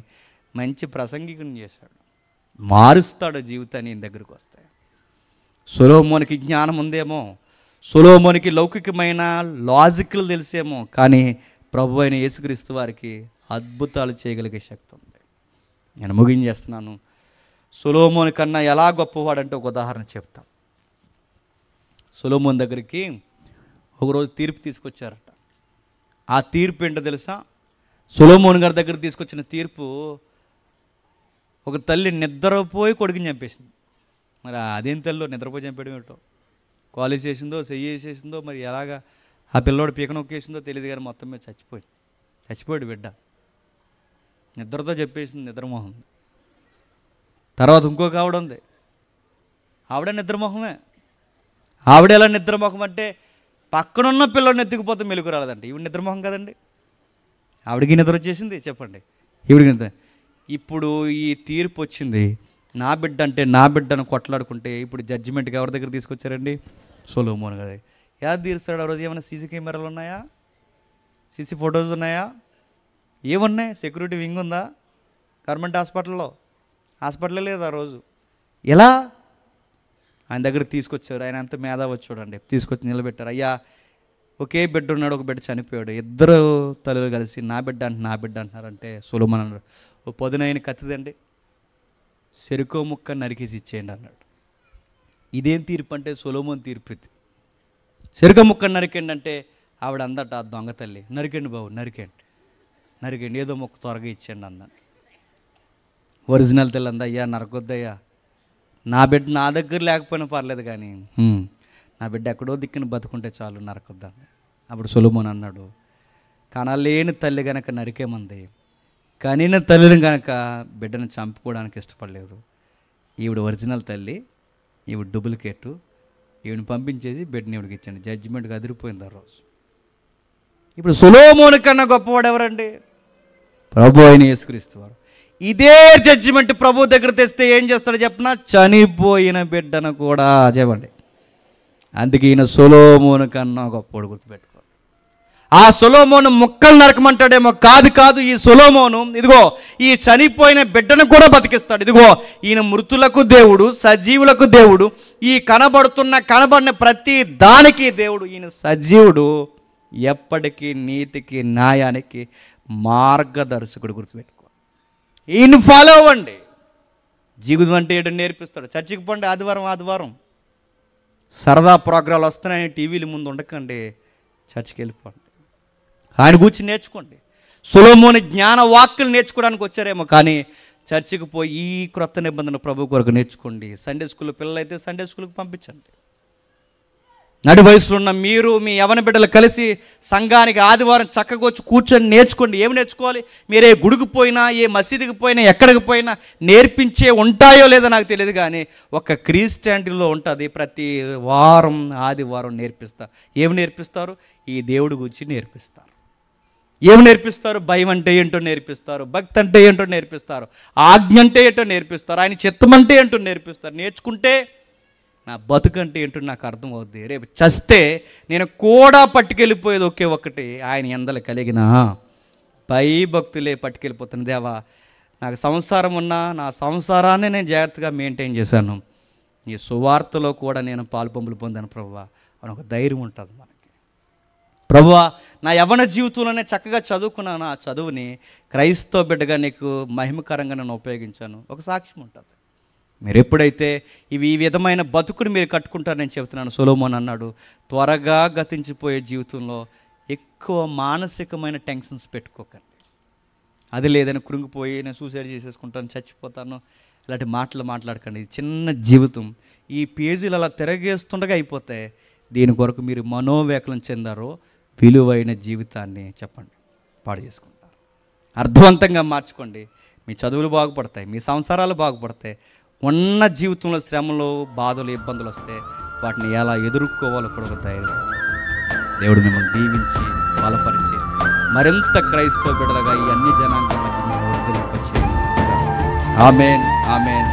Speaker 1: మంచి ప్రసంగికుని చేశాడు. మారుస్తాడు జీవితాన్ని దగ్గరికి వస్తాయి. సొలొమోనుకి జ్ఞానం ఉందేమో, సొలొమోనుకి లౌకికమైన లాజిక్లు తెలిసేమో, కానీ ప్రభు అయిన యేసుక్రీస్తు వారికి అద్భుతాలు చేయగలిగే శక్తి ఉంది. నేను ముగించేస్తున్నాను. సొలొమోను కన్నా ఎలా గొప్పవాడంటే ఒక ఉదాహరణ చెప్తాను. సొలొమోను దగ్గరికి ఒకరోజు తీర్పు తీసుకొచ్చారట. ఆ తీర్పు ఏంటో తెలుసా? సొలొమోను గారి దగ్గర తీసుకొచ్చిన తీర్పు, ఒక తల్లి నిద్రపోయి కొడుకుని చంపేసింది. మరి అదేం తల్లిలో నిద్రపోయి చంపేయడం ఏంటో, కాలు వేసేసిందో చెయ్యి వేసేసిందో, మరి ఎలాగా ఆ పిల్లోడు పీక నొక్కేసిందో తెలియదు, కానీ మొత్తం మీద చచ్చిపోయాడు బిడ్డ. నిద్రతో చెప్పేసింది, నిద్రమోహం. తర్వాత ఇంకొక ఆవిడ ఉంది, ఆవిడ నిద్రమోహమే. ఆవిడ ఎలా నిద్రమోహం అంటే, పక్కనున్న పిల్లోడిని ఎత్తుకుపోతే మెలుగు రాలేదండి. ఈవిడ నిద్రమోహం కదండి, ఆవిడికి నిద్ర వచ్చేసింది. చెప్పండి, ఈవిడికి నిద్ర. ఇప్పుడు ఈ తీర్పు వచ్చింది, నా బిడ్డ అంటే నా బిడ్డను కొట్లాడుకుంటే ఇప్పుడు జడ్జిమెంట్కి ఎవరి దగ్గర తీసుకొచ్చారండి? సొలొమోను గారు. ఎలా తీరుస్తాడు ఆ రోజు? ఏమైనా సీసీ కెమెరాలు ఉన్నాయా? సీసీ ఫొటోస్ ఉన్నాయా? ఏమున్నాయి? సెక్యూరిటీ వింగ్ ఉందా గవర్నమెంట్ హాస్పిటల్లో లేదు ఆ రోజు. ఎలా ఆయన దగ్గర తీసుకొచ్చారు? ఆయన ఎంత మేధావి చూడండి. తీసుకొచ్చి నిలబెట్టారు. అయ్యా, ఒకే బిడ్డ ఉన్నాడు, ఒక బిడ్డ చనిపోయాడు, ఇద్దరు తల్లులు కలిసి నా బిడ్డ అంటున్నారంటే సొలొమోను అన్నాడు, ఓ పదునైన కత్తిదండి, చెరుకో ముక్క నరికేసి ఇచ్చేయండి అన్నాడు. ఇదేం తీర్పు అంటే సొలొమోను తీర్పు ఇది. చెరుకో ముక్క నరికండి అంటే ఆవిడ అందట, ఆ దొంగ తల్లి, నరికండి బాబు, నరికండి, ఏదో ముక్క త్వరగా ఇచ్చేయండి అన్నాడు. ఒరిజినల్ తల్లి అందా, అయ్యా నరకొద్దయ్యా, నా బిడ్డ నా దగ్గర లేకపోయినా పర్లేదు, కానీ నా బిడ్డ ఎక్కడో దిక్కున బతుకుంటే చాలు, నరకొద్దాన్ని. అప్పుడు సొలొమోను అన్నాడు, కనలేని తల్లి గనక నరికేమంది, కనిన తల్లిని కనుక బిడ్డను చంపుకోవడానికి ఇష్టపడలేదు. ఈవిడ ఒరిజినల్ తల్లి, ఈవిడ డూప్లికేటు, ఈవిని పంపించేసి బిడ్డని ఈవిడికి ఇచ్చండి. జడ్జిమెంట్కి అదిరిపోయింది ఆ రోజు. ఇప్పుడు సొలొమోను కన్నా గొప్పవాడు ఎవరండి? ప్రభు అయిన యేసుక్రీస్తు వారు. ఇదే జడ్జిమెంట్ ప్రభు దగ్గర తెస్తే ఏం చేస్తాడో చెప్పనా? చనిపోయిన బిడ్డను కూడా చెప్పండి. అందుకే ఈయన సొలొమోను కన్నా గొప్పవాడు, గుర్తుపెట్టుకో. ఆ సొలొమోను ముక్కలు నరకమంటాడేమో, కాదు, ఈ సొలొమోను ఇదిగో ఈ చనిపోయిన బిడ్డను కూడా బతికిస్తాడు. ఇదిగో ఈయన మృతులకు దేవుడు, సజీవులకు దేవుడు, ఈ కనబడిన ప్రతి దానికి దేవుడు. ఈయన సజీవుడు, ఎప్పటికీ నీతికి న్యాయానికి మార్గదర్శకుడు, గుర్తుపెట్టుకో. ఈయన ఫాలో అవ్వండి. జీవితం అంటే ఏంటో నేర్పిస్తాడు. చర్చికి పోండి, ఆదివారం సరదా ప్రోగ్రాలు వస్తున్నాయని టీవీల ముందు ఉండకండి, చర్చికి వెళ్ళిపోండి, ఆయన కూర్చుని నేర్చుకోండి. సొలొమోను జ్ఞాన వాక్కులు నేర్చుకోవడానికి వచ్చారేమో, కానీ చర్చికి పోయి ఈ క్రొత్త నిబంధన ప్రభు కొరకు నేర్చుకోండి. సండే స్కూల్ పిల్లలైతే సండే స్కూల్కి పంపించండి. నడి వయసులో ఉన్న మీరు మీ యవన బిడ్డలు కలిసి సంఘానికి ఆదివారం చక్కగా వచ్చి కూర్చొని నేర్చుకోండి. ఏమి నేర్చుకోవాలి? మీరే గుడికి పోయినా, ఏ మసీదుకి పోయినా, ఎక్కడికి పోయినా నేర్పించే ఉంటాయో లేదో నాకు తెలియదు, కానీ ఒక క్రిస్టియానిటీలో ఉంటుంది. ప్రతి వారం ఆదివారం నేర్పిస్తారు. ఏమి నేర్పిస్తారు? ఈ దేవుడి గురించి నేర్పిస్తారు. ఏమి నేర్పిస్తారు? భయం అంటే ఏంటో నేర్పిస్తారు, భక్తి అంటే ఏంటో నేర్పిస్తారు, ఆజ్ఞ అంటే ఏంటో నేర్పిస్తారు, ఆయన చిత్తం అంటే ఏంటో నేర్పిస్తారు. నేర్చుకుంటే నా బతుకంటే ఏంటో నాకు అర్థం అవుద్ది. రేపు చస్తే నేను కూడా పట్టుకెళ్ళిపోయేది ఒకే ఒక్కటి, ఆయన ఎందలు కలిగిన భయభక్తులే పట్టుకెళ్ళిపోతాను. దేవా, నాకు సంసారం ఉన్నా నా సంసారాన్ని నేను జాగ్రత్తగా మెయింటైన్ చేశాను, ఈ సువార్తలో కూడా నేను పాలుపంపులు పొందాను ప్రభువా అని ఒక ధైర్యం ఉంటుంది మనకి. ప్రభువా, నా యవ్వన జీవితంలోనే చక్కగా చదువుకున్నాను, ఆ చదువుని క్రైస్తవ బిడ్డగా నీకు మహిమకరంగా నేను ఉపయోగించాను, ఒక సాక్ష్యం ఉంటుంది. మీరు ఎప్పుడైతే ఈ విధమైన బతుకుని మీరు కట్టుకుంటారని చెబుతున్నాను. సొలొమోను అన్నాడు, త్వరగా గతించిపోయే జీవితంలో ఎక్కువ మానసికమైన టెన్షన్స్ పెట్టుకోకండి. అది లేదని కృంగిపోయి నేను సూసైడ్ చేసేసుకుంటాను, చచ్చిపోతాను, ఇలాంటి మాటలు మాట్లాడకండి. చిన్న జీవితం ఈ పేజీలు అలా తిరగేస్తుండగా అయిపోతే దీని కొరకు మీరు మనోవేకలం చెందారో విలువైన జీవితాన్ని చెప్పండి పాడు చేసుకుంటారు. అర్థవంతంగా మార్చుకోండి. మీ చదువులు బాగుపడతాయి, మీ సంసారాలు బాగుపడతాయి. ఉన్న జీవితంలో శ్రమలు, బాధలు, ఇబ్బందులు వస్తే వాటిని ఎలా ఎదుర్కోవాలో కూడా ఒక ధైర్యం. దేవుడు మిమ్మల్ని దీవించి బలపరిచి మరింత క్రైస్తవ బిడ్డలుగా ఈ అన్ని జనాంగం మధ్య మీరు వర్ధిల్లింపచేయును. ఆమేన్, ఆమేన్.